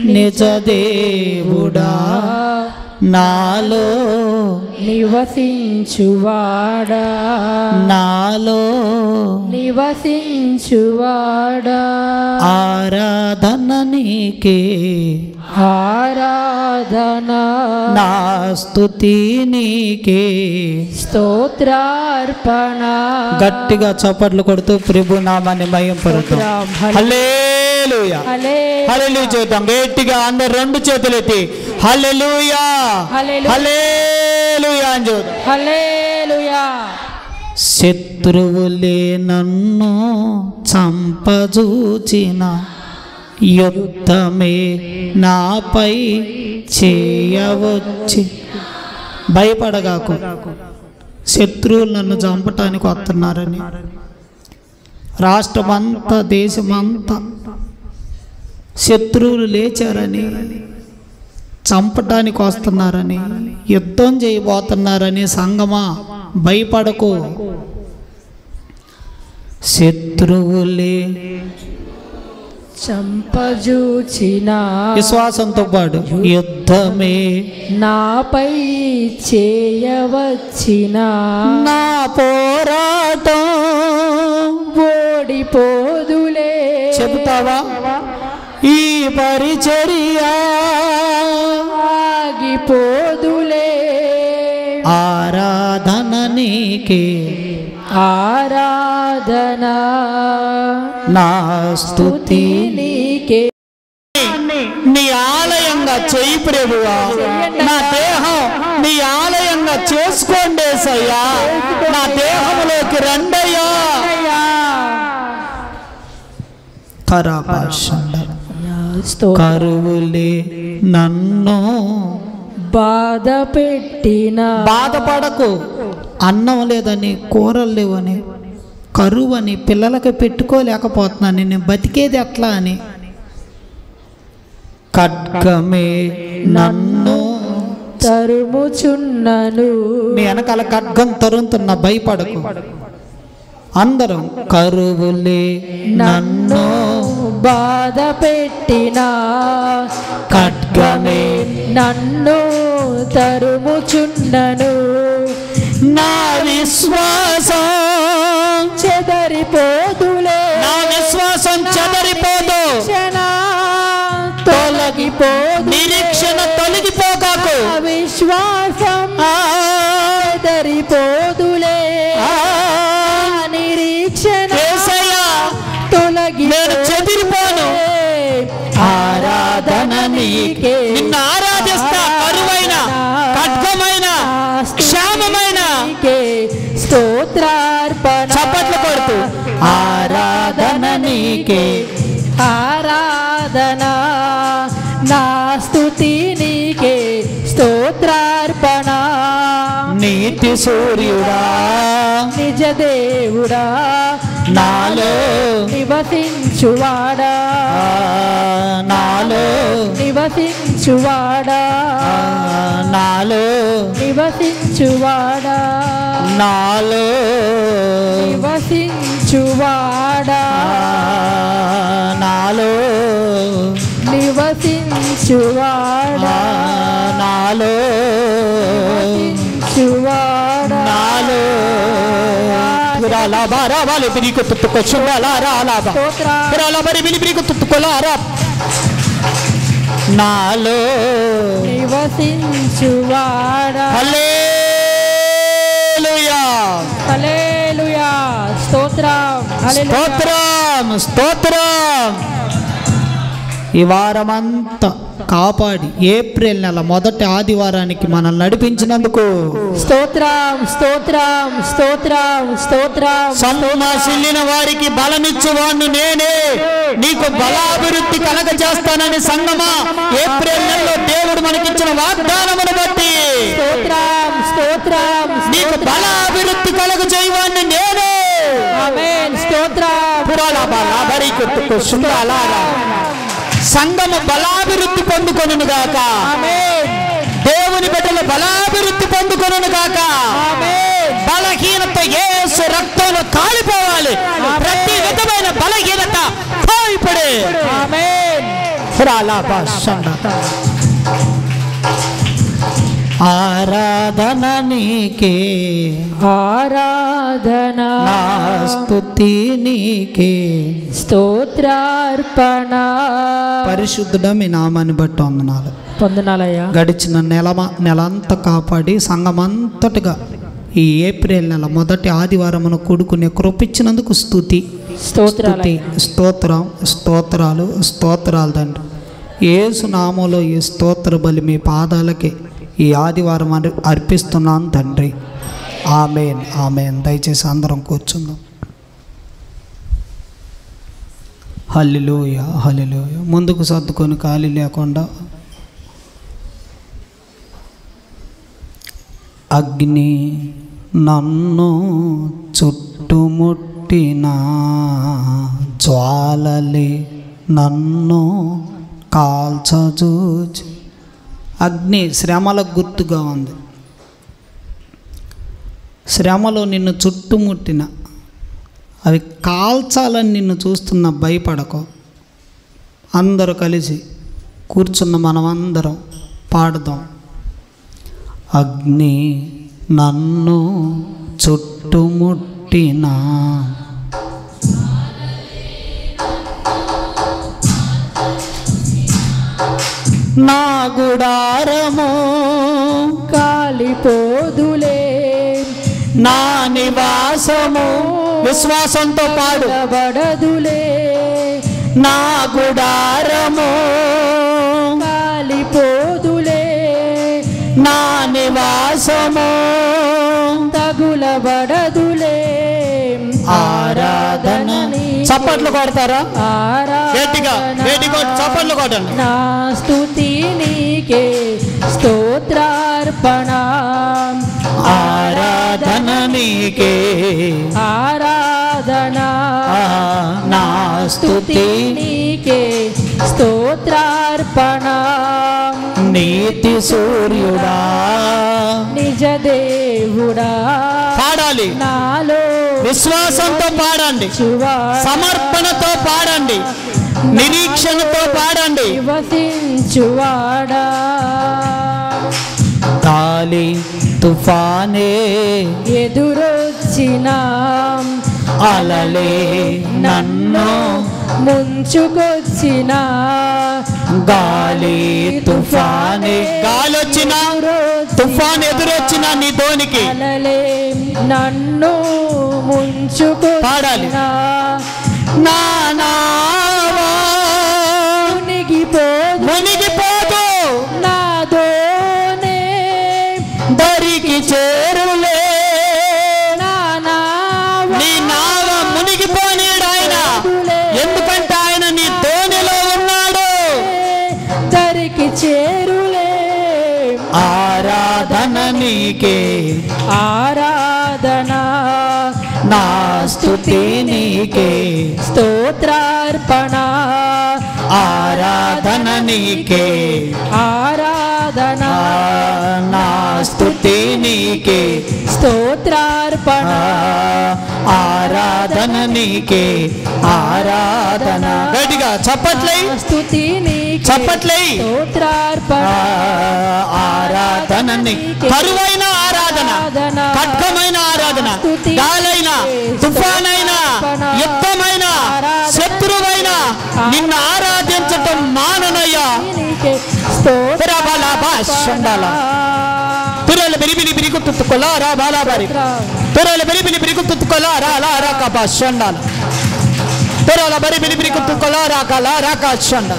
నిజ దేవుడా నాలో నివసించువాడా నాలో నివసించువాడా ఆరాధన నీకే ఆరాధన నా స్తుతి నీకే స్తోత్రార్పణ. గట్టిగా చప్పట్లు కొడుతూ ప్రభు నామాన్ని మహిమపరుద్దాం. హల్లెలూయా హల్లెలూయా చేద్దాం గట్టిగా అందరు రెండు చేతులు ఎత్తి హల్లెలూయా హల్లెలూయా అని చూద్దాం. హల్లెలూయా. శత్రువులే నన్ను చంపజూచిన యుద్ధమే నాపై చేయవచ్చి భయపడగాకు. శత్రువులు నన్ను చంపటానికి వస్తున్నారని రాష్ట్రమంతా దేశమంతా శత్రువులు లేచారని చంపటానికి వస్తున్నారని యుద్ధం చేయబోతున్నారని సంగమా భయపడకు. శత్రువులే చంపజూచిన విశ్వాసంతో పాటు యుద్ధమే నాపై చేయవచ్చిన నా పోరాటం ఓడిపోదులే. చెబుతావా ఈ పరిచర్య ఆగిపోదులే. ఆరాధన నీకే ఆరాధన నా స్తుతి నీకే. నీ ఆలయంగా చేయి ప్రభువా. నా దేహం నీ ఆలయంగా చేసుకోండి యేసయ్యా. నా దేహంలోకి రండయ్యా. కరువులే నన్ను బాధ పెట్టిన బాధపడకు. అన్నం లేదని కూరలు లేవని కరువు అని పిల్లలకి పెట్టుకోలేకపోతున్నాను నేను బతికేది ఎట్లా అని ఖడ్గమే నన్ను తరుముచున్నను. నీ వెనకాల ఖడ్గం తరుముతున్న భయపడకు. అందరం కరువులే నన్ను బాధ పెట్టిన ఖడ్గమే నన్ను తరుముచున్నను. నా విశ్వాసం చెదరిపోదులే. నా విశ్వాసం చెదరిపోదు. తొలగిపోదు. నిరీక్షణ తొలగిపోకాకు. విశ్వాసం చెదరిపోదులే. నిరీక్షణ తొలగి నేను చెదిరిపోను. ఆరాధన నీకే. నిన్ను ఆరాధిస్తా. కరువైన ఖడ్గమైన క్షామమైన స్తోత్రార్పణ. చప్పట్లు కొడుతూ ఆరాధన నీకే. ఆరాధన నా స్తుతి నీకే. స్తోత్రార్పణ. నీతి సూర్యుడా నిజ దేవుడా నాలో నివసించువాడా. నాలో నివసించువాడా. నాలో నివసించువాడా. నాలో నివసించువాడా. నాలో నివసించువాడా. నాలో నివసించువాడా. నాలో రావాలి బిరికి తుత్తుకో శుభాలారా అలాబా రాలబరి బిలిబిరికి తుత్తుకోలారా. నాలో నివసించువాడా. హల్లెలూయా హల్లెలూయా. స్తోత్రం స్తోత్రం స్తోత్రం. ఈ వారమంతా కాపాడి ఏప్రిల్ నెల మొదటి ఆదివారానికి మనల్ని నడిపించినందుకు స్తోత్రం స్తోత్రం స్తోత్రం స్తోత్రం. సొమ్మసిల్లిన వారికి బలమిచ్చువాణ్ణి నేనే. నీకు బలాభివృద్ధి కలగజేస్తానని సంగమా ఏప్రిల్ నెలలో దేవుడు మనకిచ్చిన వాగ్దానమును బట్టి స్తోత్రం స్తోత్రం. నీకు బలాభివృద్ధి కలగజేయవాణ్ణి నేనే. ఆమేన్. స్తోత్రం. సంఘము బలాభివృద్ధి పొందుకొనును గాక. దేవుని బిడ్డలు బలాభివృద్ధి పొందుకొనును గాక. బలహీనత యేసు రక్తంలో కాలిపోవాలి. ప్రతి విధమైన బలహీనత పోయిపడే. ఆరాధన నీకే, ఆరాధన నా స్తుతి నీకే, స్తోత్రార్పణ. పరిశుద్ధుడా మీ నామాన్ని బట్టి వందనాలు. పొందనాలయ్యా. గడిచిన నెలంతా కాపాడి సంఘమంతటిగా ఈ ఏప్రిల్ నెల మొదటి ఆదివారమును కూడుకునే కృపించినందుకు స్తుతి, స్తుతి, స్తోత్రాలు తండ్రి. యేసు నామములో ఈ స్తోత్ర బలి మీ పాదాలకి ఈ ఆదివారం అర్పిస్తున్నాను తండ్రి. ఆమేన్, ఆమేన్. దయచేసి అందరం కూర్చుందాం. హల్లెలూయా, హల్లెలూయా. ముందుకు సర్దుకొని ఖాళీ లేకుండా అగ్ని నన్ను చుట్టుముట్టిన జ్వాలలే నన్ను కాల్చజూచి. అగ్ని శ్రమలకు గుర్తుగా ఉంది. శ్రమలో నిన్ను చుట్టుముట్టిన అవి కాల్చాలని నిన్ను చూస్తున్న భయపడకో. అందరూ కలిసి కూర్చున్న మనమందరం పాడుదాం. అగ్ని నన్ను చుట్టుముట్టిన నా గుడారము కాలిపోదులే, నా నివాసము విశ్వాసంతో పాడబడదులే. నా గుడారము కాలిపోదులే, నా నివాసము తగులబడదులే. ఆరాధన. చప్పట్లు కొడతారా? గట్టిగా చప్పట్లు కొట్టండి. నా స్తుతి నీకే, స్తోత్రార్పణ. ఆరాధన నీకే, ఆరాధన. నా స్తుతి నీకే, స్తోత్రార్పణ. నీతి సూర్యుడా, నిజ దేవుడా, పాడాలి. నాలో విశ్వాసంతో పాడండి, సమర్పణతో పాడండి, నిరీక్షణతో పాడండి. నివసించువాడా, గాలి తుఫానే ఎదురొచ్చిన అలలే నన్ను ముంచుకొచ్చిన, గాలి తుఫానే, గాలి వచ్చిన తుఫాన్ ఎదురొచ్చిన నీ దోనికి అలలే నన్ను ముంచుకొచ్చిన, పాడాలి. నా నావా మునిగిపోదు, నా దోనే దరికి చేరులే. నా నావ నీ నావ మునిగిపోనీడు ఆయన, ఎందుకంటే ఆయన నీ దోణిలో ఉన్నాడు. దరికి చేరులే. ఆరాధన నీకే, ఆరాధన. నా స్తుతి నీకే, స్తోత్రార్పణ. ఆరాధన నీకే, ఆరాధన. నా స్తుతి నీకే, స్తోత్రార్పణ. ఆరాధన నీకే, ఆరాధన. గట్టిగా చప్పట్లై, స్తుతి నీకే, చప్పట్లై. స్తోత్రార్పణ. ఆరాధన నీకే. కరువైన ఆరాధన, ఖడ్గమైన ఆరాధన, గాలైన తుఫానైన యుద్ధమైన శత్రువైన నిన్ను ఆరాధించటం మాననయ్యా. తురల బిరిబిలి బిరికు తుత్తుకొలా రా బాలా బారి, తురల బిరిబిలి బిరికు తుత్తుకొలా రా లా రా కా బా షండాల, తురల బిరిబిలి బిరికు తుత్తుకొలా రా కా లా రా కా షండ.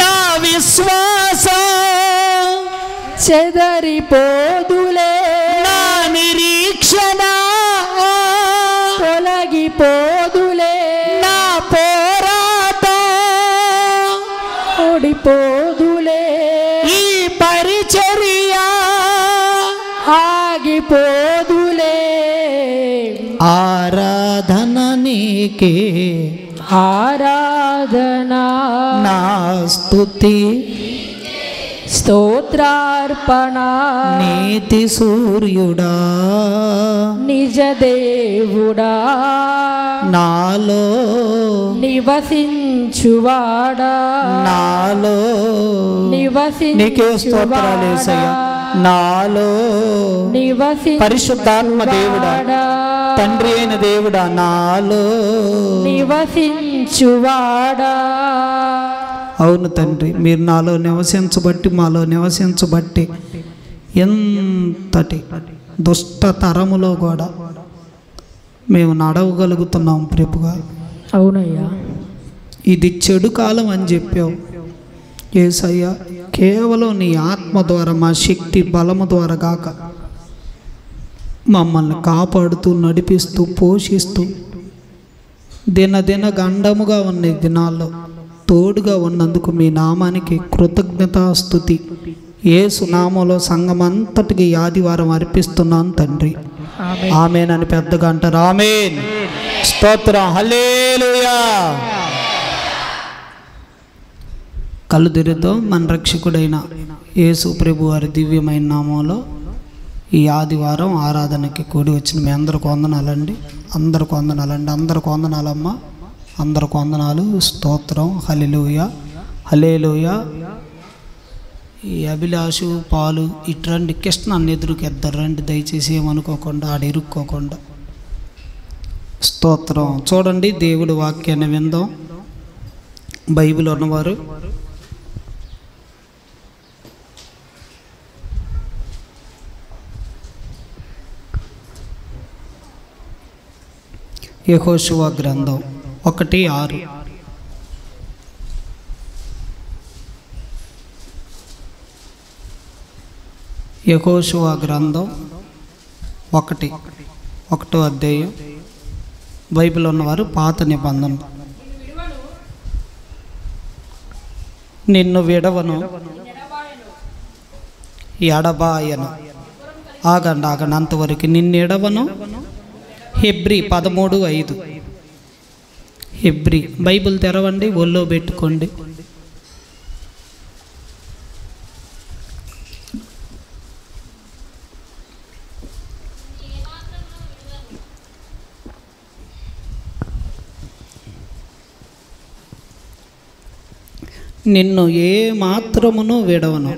నా విశ్వాసం చెదరిపోదులే, నా నిరీక్షణ తొలగిపోదులే. నా పోరాటం ఓడిపోదులే, ఈ పరిచర్య ఆగిపోదులే. ఆరాధన నీకే, ఆరాధన. నా స్తుతి స్తోత్రార్పణ. నీతి సూర్యుడా, నిజ దేవుడా, నాలో నివసించువాడా నాలో నీకే స్తోత్రాలు యేసయ్యా. నాలో పరిశుద్ధాత్మ దేవుడా, తండ్రి అయిన దేవుడా, నాలో నివసించువాడా. అవును తండ్రి, మీరు నాలో నివసించబట్టి, మాలో నివసించబట్టి ఎంతటి దుష్ట తరములో కూడా మేము నడవగలుగుతున్నాం ప్రభుగా. అవునయ్యా, ఇది చెడు కాలం అని చెప్పావు యేసయ్యా. కేవలం నీ ఆత్మ ద్వారా, మా శక్తి బలము ద్వారా కాక మమ్మల్ని కాపాడుతూ, నడిపిస్తూ, పోషిస్తూ దినదిన గండముగా ఉన్న ఈ దినాల్లో తోడుగా ఉన్నందుకు మీ నామానికి కృతజ్ఞతాస్తుతి. యేసు నామములో సంఘమంతటికి ఈ ఆదివారం అర్పిస్తున్నాను తండ్రి. ఆమేన్ అని పెద్దగా అంటారు. ఆమేన్, స్తోత్రం, హల్లెలూయా. కళ్ళు తెరుద్దాం. మన రక్షకుడైన యేసు ప్రభు వారి దివ్యమైన నామంలో ఈ ఆదివారం ఆరాధనకి కూడి వచ్చిన మీ అందరికి వందనాలండి. అందరికి వందనాలండి. అందరికి వందనాలమ్మా. అందరికి వందనాలు. స్తోత్రం, హల్లెలూయా, హల్లెలూయా. ఈ అభిలాషు పాలు ఇట్రండి, కృష్ణ అన్న ఎదురుకి ఎద్దరు రండి దయచేసి, ఏమనుకోకుండా, ఆడ ఇరుక్కోకుండా. స్తోత్రం. చూడండి, దేవుడి వాక్యాన్ని విందాం. బైబిల్ ఉన్నవారు యెహోషువ గ్రంథం 1:6. యెహోషువ గ్రంథం 1:1 అధ్యాయం. బైబిల్ ఉన్నవారు పాత నిబంధన. నిన్ను విడవను, ఎడబాయను. ఆగండి అంతవరకు. నిన్ను ఎడవను. హెబ్రీ 13:5. హెబ్రీ బైబిల్ తెరవండి, ఒళ్ళో పెట్టుకోండి. నిన్ను ఏ మాత్రమును విడవను.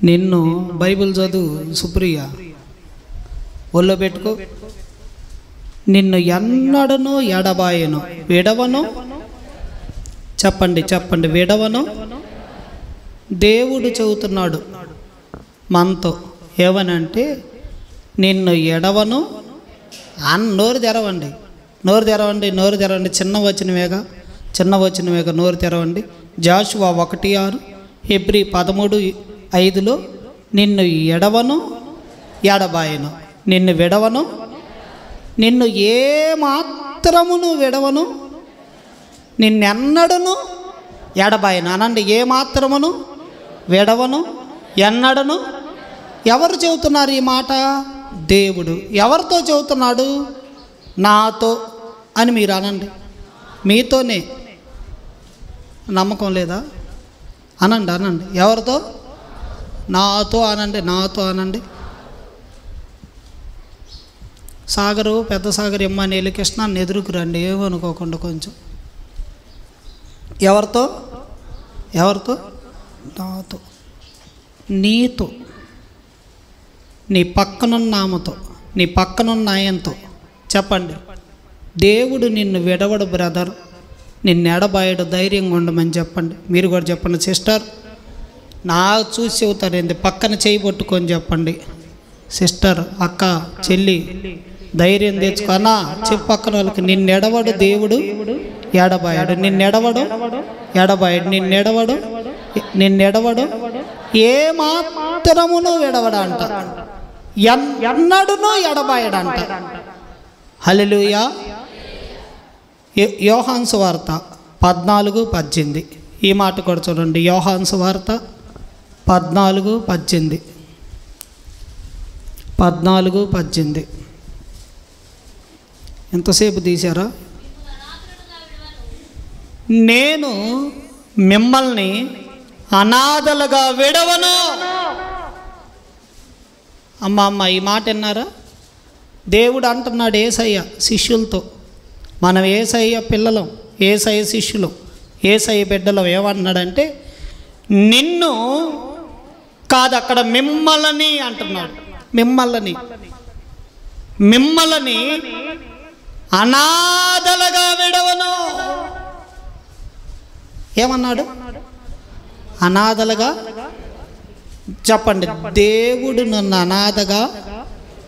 నిన్ను బైబిల్ చదువు సుప్రియ, ఒళ్ళో పెట్టుకో. నిన్ను ఎన్నడను ఎడబాయను, విడవను. చెప్పండి, విడవను. దేవుడు చెబుతున్నాడు మనతో ఏమనంటే, నిన్ను ఎడవను. నోరు తెరవండి. చిన్న వచనమేగా నోరు తెరవండి. జాషువా 1:6, హెబ్రీ 13:5లో నిన్ను ఎడవను, ఎడబాయను. నిన్ను విడవను, నిన్ను ఏ మాత్రమును విడవను, నిన్నెన్నడను ఎడబాయను. అనండి, ఏ మాత్రమును విడవను, ఎన్నడను. ఎవరు చెబుతున్నారు ఈ మాట? దేవుడు. ఎవరితో చెబుతున్నాడు? నాతో అని మీరు అనండి. మీతోనే. నమ్మకం లేదా? అనండి. ఎవరితో? నాతో అనండి. సాగరు, పెద్ద సాగర్, ఎమ్మానేలు, కృష్ణాన్ని ఎదురుకు రండి, ఏమనుకోకుండా కొంచెం. ఎవరితో? నాతో. నీతో, నీ పక్కనున్న ఆమెతో, నీ పక్కనున్న ఆయనతో. చెప్పండి, దేవుడు నిన్ను విడవడు బ్రదర్, నిన్ను ఎడబాయడు, ధైర్యంగా ఉండమని చెప్పండి. మీరు కూడా చెప్పండి సిస్టర్. నా చూసి చెబుతారు ఏంది, పక్కన చేయి పట్టుకొని చెప్పండి. సిస్టర్, అక్క, చెల్లి, ధైర్యం తెచ్చుకోనా చెప్పు పక్కన వాళ్ళకి. నిన్నెడవడు దేవుడు, ఎడబాయడు. నిన్నెడవడు, ఎడబాయడు. నిన్నెడవడు, ఏ మాత్రమును విడవడంట, ఎన్నడును ఎడబాయడంట. హల్లెలూయా. యోహాను సువార్త 14:18. ఈ మాట కూడా చూడండి. యోహాను సువార్త 14:18. ఎంతసేపు తీశారా? నేను మిమ్మల్ని అనాథలుగా విడవను. అమ్మ ఈ మాట విన్నారా? దేవుడు అంటున్నాడు యేసయ్య శిష్యులతో, మనం యేసయ్య పిల్లలం, యేసయ్య శిష్యులు, యేసయ్య బిడ్డలం. ఏమన్నాడంటే నిన్ను కాదు, అక్కడ మిమ్మల్ని అంటున్నాడు. మిమ్మల్ని అనాథలుగా విడవను. ఏమన్నాడు? అనాథలుగా. చెప్పండి, దేవుడు నన్ను అనాథగా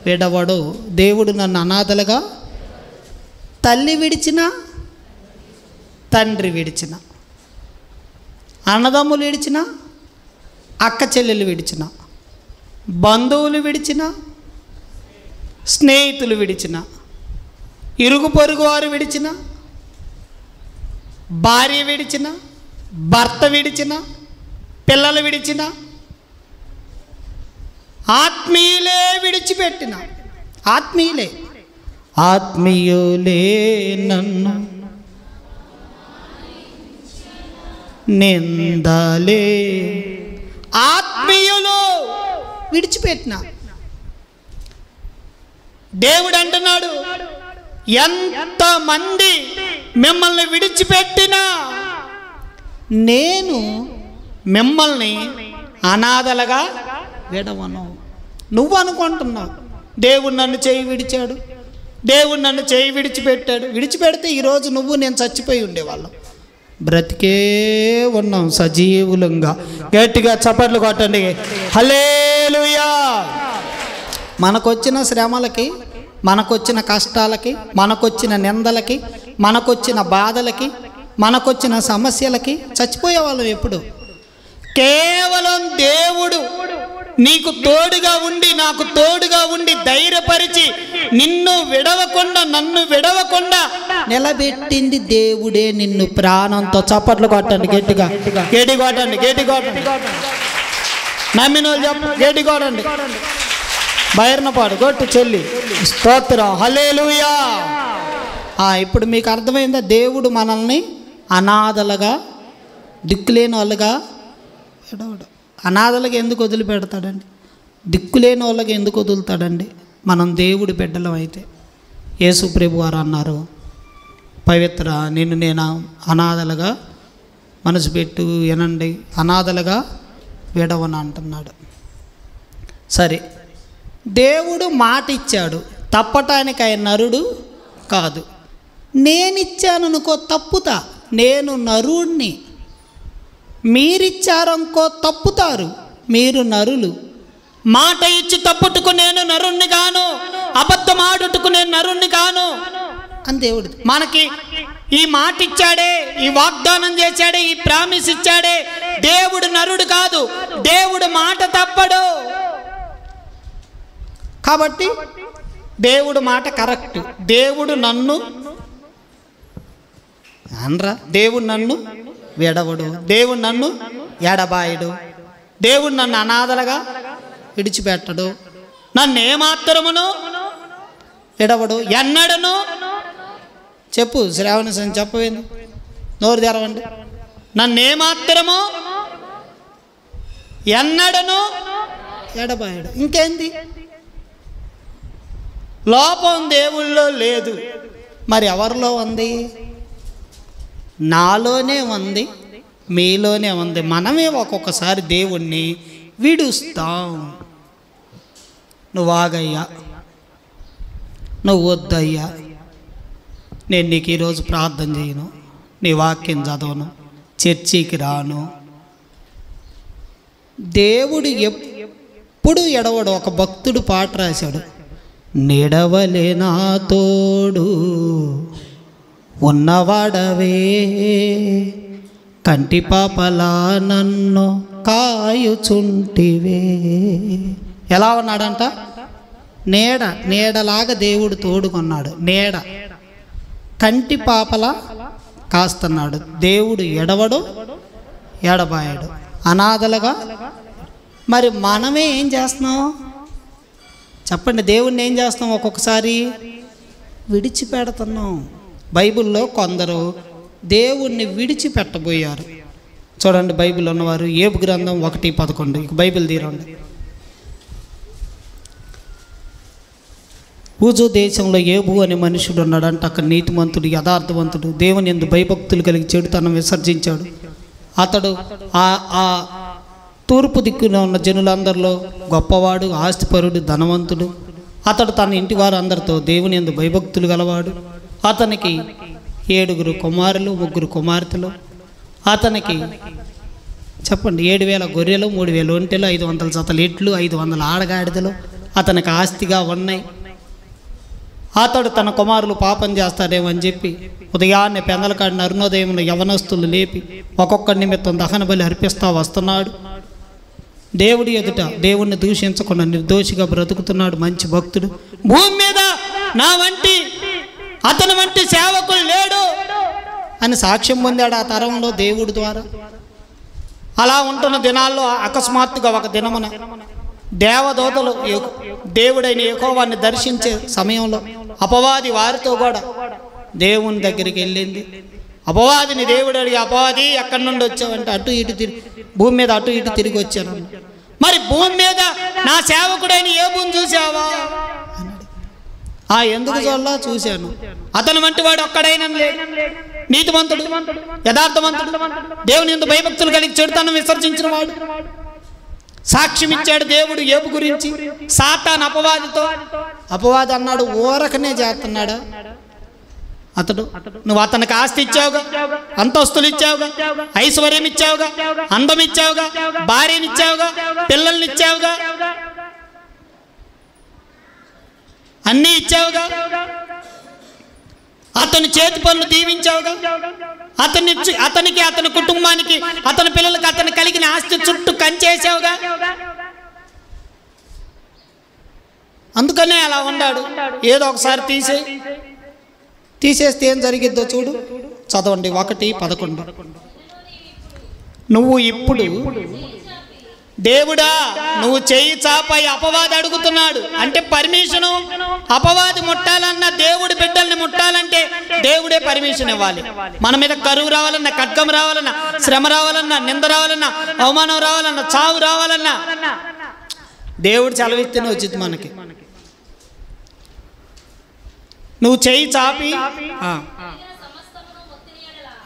విడవడు. దేవుడు నన్ను అనాథలుగా, తల్లి విడిచిన, తండ్రి విడిచిన, అన్నదమ్ములు విడిచిన, అక్క చెల్లెలు విడిచిన, బంధువులు విడిచిన, స్నేహితులు విడిచిన, ఇరుగు పొరుగు వారు విడిచిన, భార్య విడిచిన, భర్త విడిచిన, పిల్లలు విడిచిన, ఆత్మీయులే విడిచిపెట్టిన, ఆత్మీయులే నన్ను నిందలే, ఆత్మీయులు విడిచిపెట్టిన. దేవుడు అంటున్నాడు, ఎంతమంది మిమ్మల్ని విడిచిపెట్టినా నేను మిమ్మల్ని అనాథలుగా విడవను. నువ్వు అనుకుంటున్నావు దేవుడు నన్ను చేయి విడిచాడు, దేవుడు నన్ను చేయి విడిచిపెట్టాడు. విడిచిపెడితే ఈరోజు నువ్వు నేను చచ్చిపోయి ఉండేవాళ్ళం. బ్రతికే ఉన్నాం సజీవులంగా. గట్టిగా చప్పట్లు కొట్టండి, హల్లెలూయా. మనకొచ్చిన శ్రమలకి, మనకొచ్చిన కష్టాలకి, మనకొచ్చిన నిందలకి, మనకొచ్చిన బాధలకి, మనకొచ్చిన సమస్యలకి చచ్చిపోయేవాళ్ళం. ఎప్పుడు కేవలం దేవుడు నీకు తోడుగా ఉండి, నాకు తోడుగా ఉండి ధైర్యపరిచి నిన్ను విడవకుండా, నన్ను విడవకుండా నిలబెట్టింది దేవుడే. నిన్ను ప్రాణంతో. చప్పట్లు కొట్టండి గట్టిగా, గట్టి కొట్టండి, గట్టి కొట్టండి. నమ్మిన వాళ్ళు చెప్ప, గట్టి కొట్టండి. బైరన పాడు కొట్టు చెల్లి, స్తోత్రం, హల్లెలూయా. ఇప్పుడు మీకు అర్థమైందా? దేవుడు మనల్ని అనాథలుగా, దిక్కులేని వాళ్ళుగా విడవడు. అనాథలుగా ఎందుకు వదిలిపెడతాడండి? దిక్కులేని వాళ్ళకి ఎందుకు వదులుతాడండి? మనం దేవుడి బిడ్డలం అయితే. యేసు ప్రభు వారు అన్నారు, పవిత్ర నిన్ను నేను అనాథలుగా, మనసు పెట్టు వినండి, అనాథలుగా విడవను అంటున్నాడు. సరే, దేవుడు మాట ఇచ్చాడు, తప్పటానికి ఆయన నరుడు కాదు. నేనిచ్చాను అనుకో తప్పుతా, నేను నరుణ్ణి. మీరిచ్చారనుకో తప్పుతారు, మీరు నరులు. మాట ఇచ్చి తప్పుటకు నేను నరుణ్ణి కాను, అబద్ధం ఆడుటకు నేను నరుణ్ణి కాను అని దేవుడు మనకి ఈ మాట ఇచ్చాడే, ఈ వాగ్దానం చేశాడే, ఈ ప్రామిస్ ఇచ్చాడే. దేవుడు నరుడు కాదు, దేవుడు మాట తప్పడు. కాబట్టి దేవుడు మాట కరెక్ట్. దేవుడు నన్ను అనరా, దేవుడు నన్ను విడవడు, దేవుడు నన్ను ఎడబాయడు, దేవుడు నన్ను అనాథలుగా విడిచిపెట్టడు, నన్ను ఏమాత్రమును విడవడు, ఎన్నడను. చెప్పు శ్రావణ చెప్పవేంది, నోరు తెరవండి. నన్ను ఏమాత్రము ఎన్నడను ఎడబాయడు. ఇంకేంది? లోపం దేవుళ్ళో లేదు, మరి ఎవరిలో ఉంది? నాలోనే ఉంది, మీలోనే ఉంది. మనమే ఒక్కొక్కసారి దేవుణ్ణి విడుస్తాం. నువ్వు ఆగయ్యా, నువ్వు వద్దయ్యా, నేను నీకు ఈరోజు ప్రార్థన చేయను, నీ వాక్యం చదవను, చర్చికి రాను. దేవుడు ఎప్పుడు ఎడవడు. ఒక భక్తుడు పాట రాశాడు, నిడవలే నా తోడు ఉన్నవాడవే, కంటి పాపలా నన్ను కాయుచుంటివే. ఎలా ఉన్నాడంట? నీడలాగా దేవుడు తోడుకున్నాడు. నీడ కంటి పాపలా కాస్తున్నాడు. దేవుడు ఎడవడు, ఎడబాయడు, అనాథలుగా. మరి మనమే ఏం చేస్తున్నాం చెప్పండి? దేవుణ్ణి ఏం చేస్తాం? ఒక్కొక్కసారి విడిచిపెడుతున్నాం. బైబిల్లో కొందరు దేవుణ్ణి విడిచిపెట్టబోయారు. చూడండి, బైబిల్ ఉన్నవారు ఏబు గ్రంథం 1:11. బైబిల్ తీరండి. ఊజు దేశంలో ఏబు అనే మనుషుడు ఉన్నాడంట. అక్కడ నీతిమంతుడు, యథార్థవంతుడు, దేవుని యందు భయభక్తులు కలిగి చెడుతనం విసర్జించాడు. అతడు ఆ తూర్పు దిక్కున ఉన్న జనులందరిలో గొప్పవాడు, ఆస్తిపరుడు, ధనవంతుడు. అతడు తన ఇంటి వారు అందరితో దేవుని యందు భయభక్తులు గలవాడు. అతనికి 7 కుమారులు, 3 కుమార్తెలు. అతనికి చెప్పండి 7,000 గొర్రెలు, 3,000 ఒంటెలు, 500 జతల ఎట్లు, 500 ఆడగాడిదలు అతనికి ఆస్తిగా ఉన్నాయి. అతడు తన కుమారులు పాపం చేస్తారేమో అని చెప్పి ఉదయాన్నే పెందలకాడిన అరుణోదయంలో యవనస్తులు లేపి ఒక్కొక్కరి నిమిత్తం దహన బలి అర్పిస్తా వస్తున్నాడు. దేవుడి ఎదుట దేవుణ్ణి దూషించకుండా నిర్దోషిగా బ్రతుకుతున్నాడు. మంచి భక్తుడు. భూమి మీద నా వంటి అతని వంటి సేవకులు లేడు అని సాక్ష్యం పొందాడు ఆ తరంలో దేవుడి ద్వారా. అలా ఉంటున్న దినాల్లో అకస్మాత్తుగా ఒక దినమున దేవదూతలు దేవుడైన యెహోవాని దర్శించే సమయంలో అపవాది వారితో కూడా దేవుని దగ్గరికి వెళ్ళింది. అపవాదిని దేవుడు అడిగి, అపవాది ఎక్కడి నుండి వచ్చావంటే అటు ఇటు తిరిగి భూమి మీద అటు ఇటు తిరిగి వచ్చాను. మరి భూమి మీద నా సేవకుడైన ఏబుని చూసావా అన్నాడు. ఎందుకు చూడాలా? చూశాను. అతను వంటి వాడు ఒక్కడైనా లేడు. నీతిమంతుడు, యథార్థవంతుడు, దేవుని యందు భయభక్తులు కలిగి చెడుతనం విసర్జించిన వాడు. సాక్ష్యం ఇచ్చాడు దేవుడు ఏబు గురించి సాతాను అపవాదితో. అపవాది అన్నాడు, ఊరకనే చేస్తున్నాడా అతడు? నువ్వు అతనికి ఆస్తి ఇచ్చావుగా, అంతస్తులు ఇచ్చావుగా, ఐశ్వర్యం ఇచ్చావుగా, అందం ఇచ్చావుగా, భార్యని ఇచ్చావుగా, పిల్లల్ని ఇచ్చావుగా, అన్నీ ఇచ్చావుగా, అతని చేతి పనులు దీవించావుగా, అతనికి అతని కుటుంబానికి అతని పిల్లలకి అతను కలిగిన ఆస్తి చుట్టూ కంచేసావుగా. అందుకనే అలా ఉన్నాడు. ఏదో ఒకసారి తీసేస్తే ఏం జరిగిద్దో చూడు. చదవండి 1:11. నువ్వు ఇప్పుడు దేవుడా నువ్వు చెయ్యి చాపై అపవాది అడుగుతున్నాడు అంటే పర్మిషను. అపవాది ముట్టాలన్నా దేవుడి బిడ్డల్ని ముట్టాలంటే దేవుడే పర్మిషన్ ఇవ్వాలి. మన మీద కరువు రావాలన్నా, ఖడ్గం రావాలన్నా, శ్రమ రావాలన్నా, నింద రావాలన్నా, అవమానం రావాలన్నా, చావు రావాలన్నా దేవుడు సెలవిస్తేనే వచ్చింది మనకి. నువ్వు చెయ్యి చాపి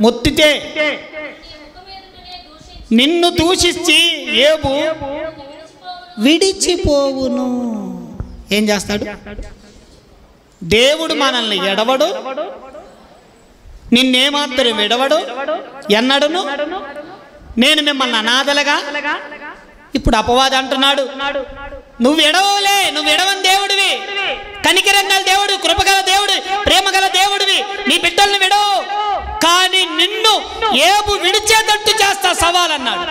మొత్తితే నిన్ను దూషించి ఏబు విడిచిపోవును. ఏం చేస్తాడు? దేవుడు మనల్ని ఎడవడు, నిన్నేమాత్రం విడవడు ఎన్నడును. నేను మిమ్మల్ని అనాథలుగా. ఇప్పుడు అపవాది అంటున్నాడు, నువ్వు ఎడవలే, నువ్వు ఎడవని దేవుడివి, కనికరం గల దేవుడు, కృపగల దేవుడు, ప్రేమ గల దేవుడివి, నీ బిడ్డల్ని విడవు, కానీ నిన్ను ఏబు విడిచేటట్టు చేస్తా సవాల్ అన్నాడు.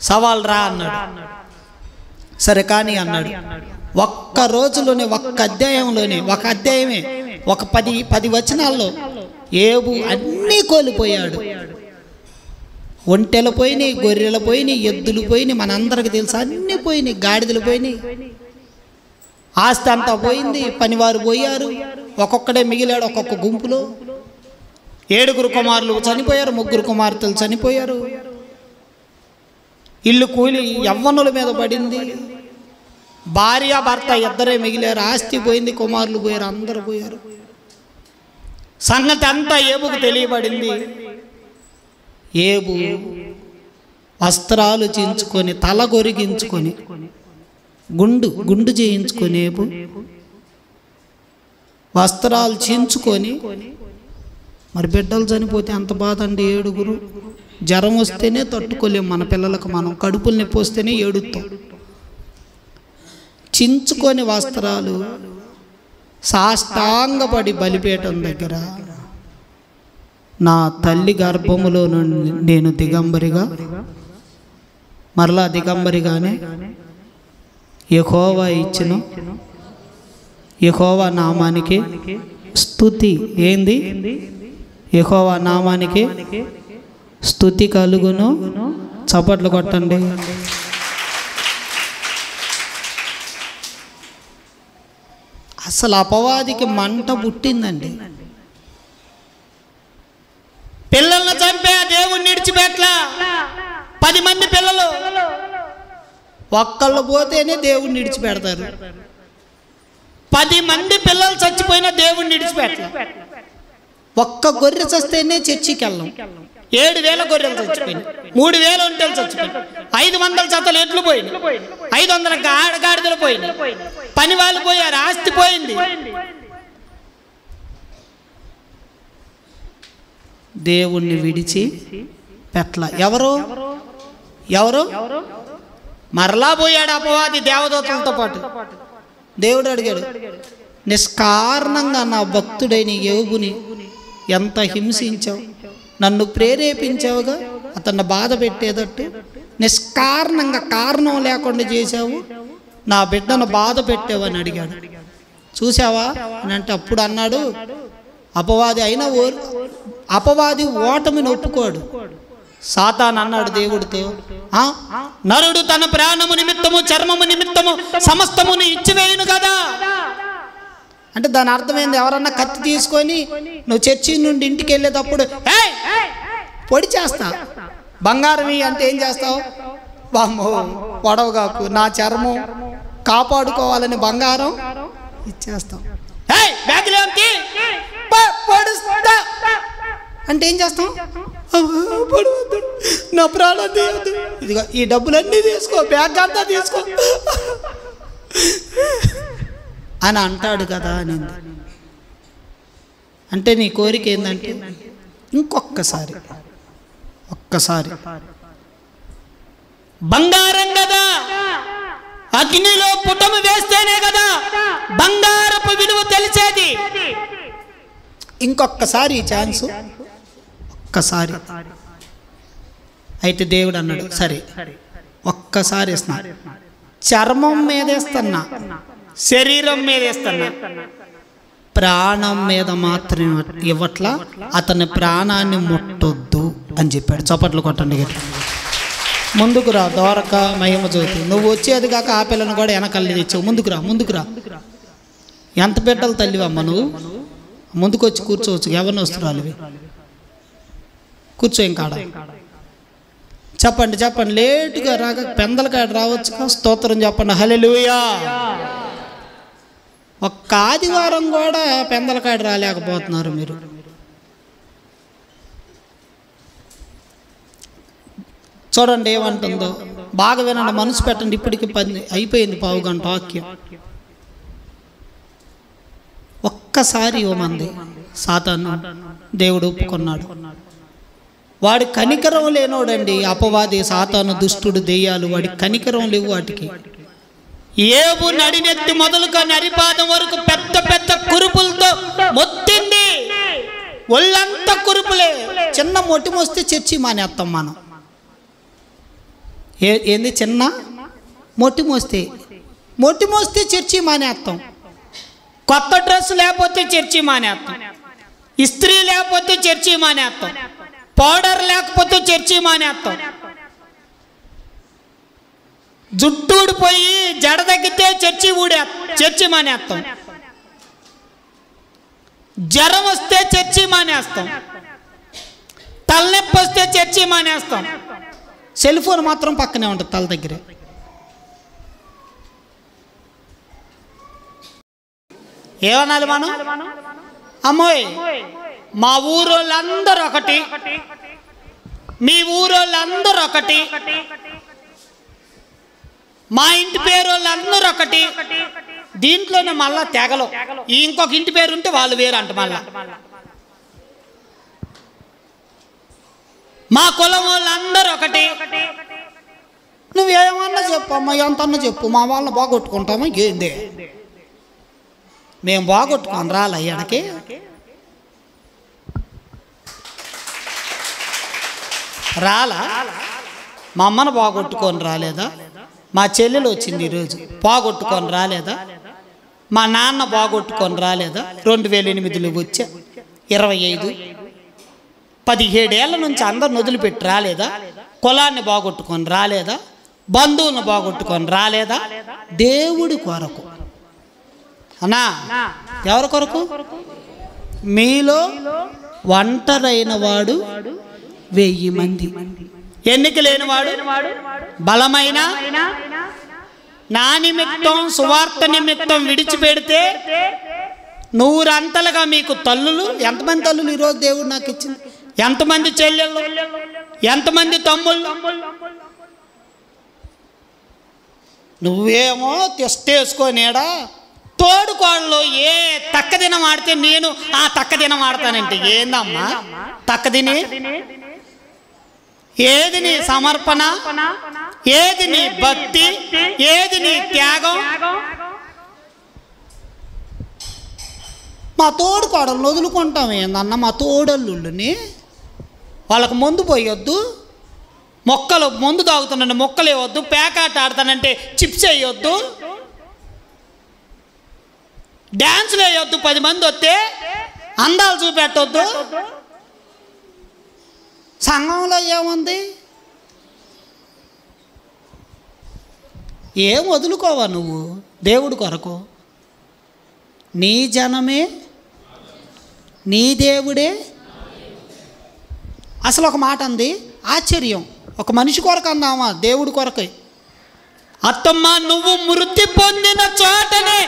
సవాల్ రా అన్నాడు. సరే కానీ అన్నాడు. ఒక్క రోజులోనే, ఒక్క అధ్యాయంలోనే, ఒక అధ్యాయమే, ఒక 10 వచనాల్లో ఏబు అన్నీ కోల్పోయాడు. ఒంటెలు పోయినాయి, గొర్రెలు పోయినాయి, ఎద్దులు పోయినాయి, మనందరికి తెలుసు అన్నీ పోయినాయి, గాడిదలు పోయినాయి, ఆస్తి అంతా పోయింది, పనివారు పోయారు, ఒక్కొక్కడే మిగిలాడు ఒక్కొక్క గుంపులో. 7 కుమారులు చనిపోయారు, 3 కుమార్తెలు చనిపోయారు. ఇల్లు కూలి యవ్వనుల మీద పడింది. భార్య భర్త ఇద్దరే మిగిలారు. ఆస్తి పోయింది, కుమారులు పోయారు, అందరూ పోయారు. సంగతి అంతా ఏబుకు తెలియబడింది. ఏబు వస్త్రాలు చించుకొని, తల గొరిగించుకొని, గుండు చేయించుకొని, ఏబు వస్త్రాలు చించుకొని, మరి బిడ్డలు చనిపోతే అంత బాధ అండి. 7 జ్వరం వస్తేనే తట్టుకోలేము, మన పిల్లలకు మనం కడుపులు నొప్పి వస్తేనే ఏడుస్తాం. చించుకొని వస్త్రాలు సాష్టాంగపడి బలిపీఠం దగ్గర, నా తల్లి గర్భములో నుండి నేను దిగంబరిగా, మరలా దిగంబరిగానే యెహోవా ఇచ్చిన యెహోవా నామానికి స్తుతి. ఏంది? యెహోవా నామానికి స్తుతి కలుగును. చప్పట్లు కొట్టండి. అసలు అపవాదికి మంట పుట్టిందండి. పిల్లలను చంపే దేవుణ్ణి విడిచిపెట్లా. 10 మంది పిల్లలు, ఒక్కళ్ళు పోతేనే దేవుణ్ణి విడిచిపెడతారు. 10 మంది పిల్లలు చచ్చిపోయినా దేవుడిని విడిచిపెట్టలే. ఒక్క గొర్రె చస్తేనే చర్చికి వెళ్ళాం. 7,000 గొర్రెలు చచ్చిపోయినాయి, 3,000 ఒంటెలు చచ్చిపోయినాయి, 500 జతలు ఎట్లు పోయినాయి, 500 గాడిదలు పోయినాయి, పని వాళ్ళు పోయారు, ఆస్తి పోయింది. దేవుణ్ణి విడిచి పెట్ల. ఎవరు మరలా పోయాడు అపవాది దేవదూతలతో పాటు. దేవుడు అడిగాడు, నిష్కారణంగా నా భక్తుడైన యోబుని ఎంత హింసించావు, నన్ను ప్రేరేపించావుగా అతన్ని బాధ పెట్టేటట్టు. నిష్కారణంగా కారణం లేకుండా చేశావు, నా బిడ్డను బాధ పెట్టావని అడిగాడు. చూసావా అని అంటే అప్పుడు అన్నాడు, అపవాది అయినా అపవాది ఓటమిని ఒప్పుకోడు. సాతాను అన్నాడు దేవుడితో, నరుడు తన ప్రాణము నిమిత్తము చర్మము నిమిత్తము సమస్తమును ఇచ్చివేయును కదా. అంటే దాని అర్థమైంది, ఎవరన్నా కత్తి తీసుకొని నువ్వు చర్చి నుండి ఇంటికి వెళ్ళేటప్పుడు పొడి చేస్తా, బంగారం అంటే ఏం చేస్తావు? బామ్మో పొడవగాకు, నా చర్మం కాపాడుకోవాలని బంగారం ఇచ్చేస్తాం. అంటే ఏం చేస్తాం? నా ప్రాణం తీయద్దు, ఇదిగో ఈ డబ్బులన్నీ తీసుకో, బ్యాగ్ అంతా తీసుకో అని అంటాడు కదా అని. అంటే నీ కోరిక ఏంటంటే ఒక్కసారి బంగారం కదా, అగ్నిలో పుటము వేస్తేనే కదా బంగారపు విలువ తెలిసేది. ఇంకొక్కసారి ఈ ఛాన్స్, ఒక్కసారి. అయితే దేవుడు అన్నాడు, సరే ఒక్కసారి ఇస్తున్నా, చర్మం మీద ఇస్తున్నా, శరీరం మీద ఇస్తున్నా, ప్రాణం మీద మాత్రం ఇవ్వట్లా, అతని ప్రాణాన్ని ముట్టొద్దు అని చెప్పాడు. చప్పట్లు కొట్టండి గట్టి. ముందుకు రా దోరక మహిమ జ్యోతి, నువ్వు వచ్చేది కాక ఆ పిల్లను కూడా వెనకల్లి తెచ్చావు. ముందుకు రా. ఎంత బిడ్డలు తల్లివమ్మ నువ్వు, ముందుకు వచ్చి కూర్చోవచ్చు. ఎవరిని వస్తురాలివి, కూర్చో. ఇంకాడ చెప్పండి, లేటుగా రాక పెందలకాడ రావచ్చు. స్తోత్రం చెప్పండి, హల్లెలూయా. ఒక్క ఆదివారం కూడా పెందలకాడ రాలేకపోతున్నారు మీరు. చూడండి ఏమంటుందో, బాగా వినండి, మనసు పెట్టండి. ఇప్పటికి 10 అయిపోయింది, పావు గంట వాక్యం. ఒక్కసారి ఇవ్వమంది సాతాను, దేవుడు ఒప్పుకున్నాడు. వాడి కనికరం లేనోడండి అపవాది, సాతాను, దుష్టుడు, దెయ్యాలు, వాడి కనికరం లేవు వాటికి. ఏబు నడినెత్తి మొదలుగా నరిపాదం వరకు పెద్ద పెద్ద కురుపులతో మొత్తింది, ఒళ్ళంతా కురుపులే. చిన్న మొట్టిమొస్తే చర్చి మానేస్తాం మనం. ఏంది చిన్న మొట్టిమొస్తే చర్చి మానేస్తాం. కొత్త డ్రెస్ లేకపోతే చర్చి మానేస్తాం, ఇస్త్రీ లేకపోతే చర్చి మానేస్తాం, పౌడర్ లేకపోతే చర్చి మానేస్తాం, జుట్టు ఊడిపోయి జడ తగ్గితే చర్చి మానేస్తాం, జ్వరం వస్తే చర్చి మానేస్తాం, తలనొప్పి వస్తే చర్చి మానేస్తాం. సెల్ ఫోన్ మాత్రం పక్కనే ఉంటుంది తల దగ్గరే. ఏమనాలి మనం? అమ్మోయ్ మా ఊరోళ్ళందరూ ఒకటి, మీ ఊరోళ్ళందరూ ఒకటి, మా ఇంటి పేరు వాళ్ళందరూ ఒకటి. దీంట్లోనే మళ్ళా తెగలు, ఇంకొక ఇంటి పేరు ఉంటే వాళ్ళు వేరు అంట. మళ్ళా మా కులం వాళ్ళందరూ ఒకటి. నువ్వేమన్నా చెప్పు అమ్మా, ఎంతన్నా చెప్పు, మా వాళ్ళని బాగొట్టుకుంటామా ఏంది? మేము బాగొట్టుకొని రాలే ఎడకి. రాలా? మా అమ్మను బాగొట్టుకొని రాలేదా? మా చెల్లెలు వచ్చింది ఈరోజు, బాగొట్టుకొని రాలేదా? మా నాన్న బాగొట్టుకొని రాలేదా? 2008లో వచ్చా, 25 17 ఏళ్ళ నుంచి అందరిని వదిలిపెట్టి రాలేదా? కులాన్ని బాగొట్టుకొని రాలేదా? బంధువులను బాగొట్టుకొని రాలేదా? దేవుడి కొరకు అన్నా. ఎవరి కొరకు? మీలో ఒంటరైన వాడు 1000 మంది, ఎన్నిక లేనివాడు బలమైన నా నిమిత్తం సువార్త నిమిత్తం విడిచిపెడితే నూరంతలుగా మీకు తల్లులు. ఎంతమంది తల్లులు ఈరోజు దేవుడు నాకు ఇచ్చింది? ఎంతమంది చెల్లెళ్ళు, ఎంతమంది తమ్ముళ్ళు? నువ్వేమో తెస్తేసుకోనేడా తోడుకోళ్ళు ఏ తక్కదినం ఆడితే నేను ఆ తక్కదినం ఆడతానంటే ఏందమ్మా తక్కదిని? ఏది నీ సమర్పణ? ఏది నీ భక్తి? ఏది నీ త్యాగం? మా తోడు కోడలు వదులుకుంటాం ఏందన్న? మా తోడల్లుని వాళ్ళకు మందు పోయొద్దు, మొక్కలు మందు తాగుతానంటే మొక్కలు వేయవద్దు, పేకాట ఆడతానంటే చిప్స్ వేయొద్దు, డ్యాన్సులు వేయొద్దు, 10 మంది వస్తే అందాలు చూపెట్టొద్దు. సంఘంలో ఏముంది? ఏం వదులుకోవా నువ్వు దేవుడి కొరకు? నీ జనమే నీ దేవుడే. అసలు ఒక మాట అంది, ఆశ్చర్యం. ఒక మనిషి కొరకు అందామా? దేవుడి కొరకై. అత్తమ్మ నువ్వు మృతి పొందిన చోటనే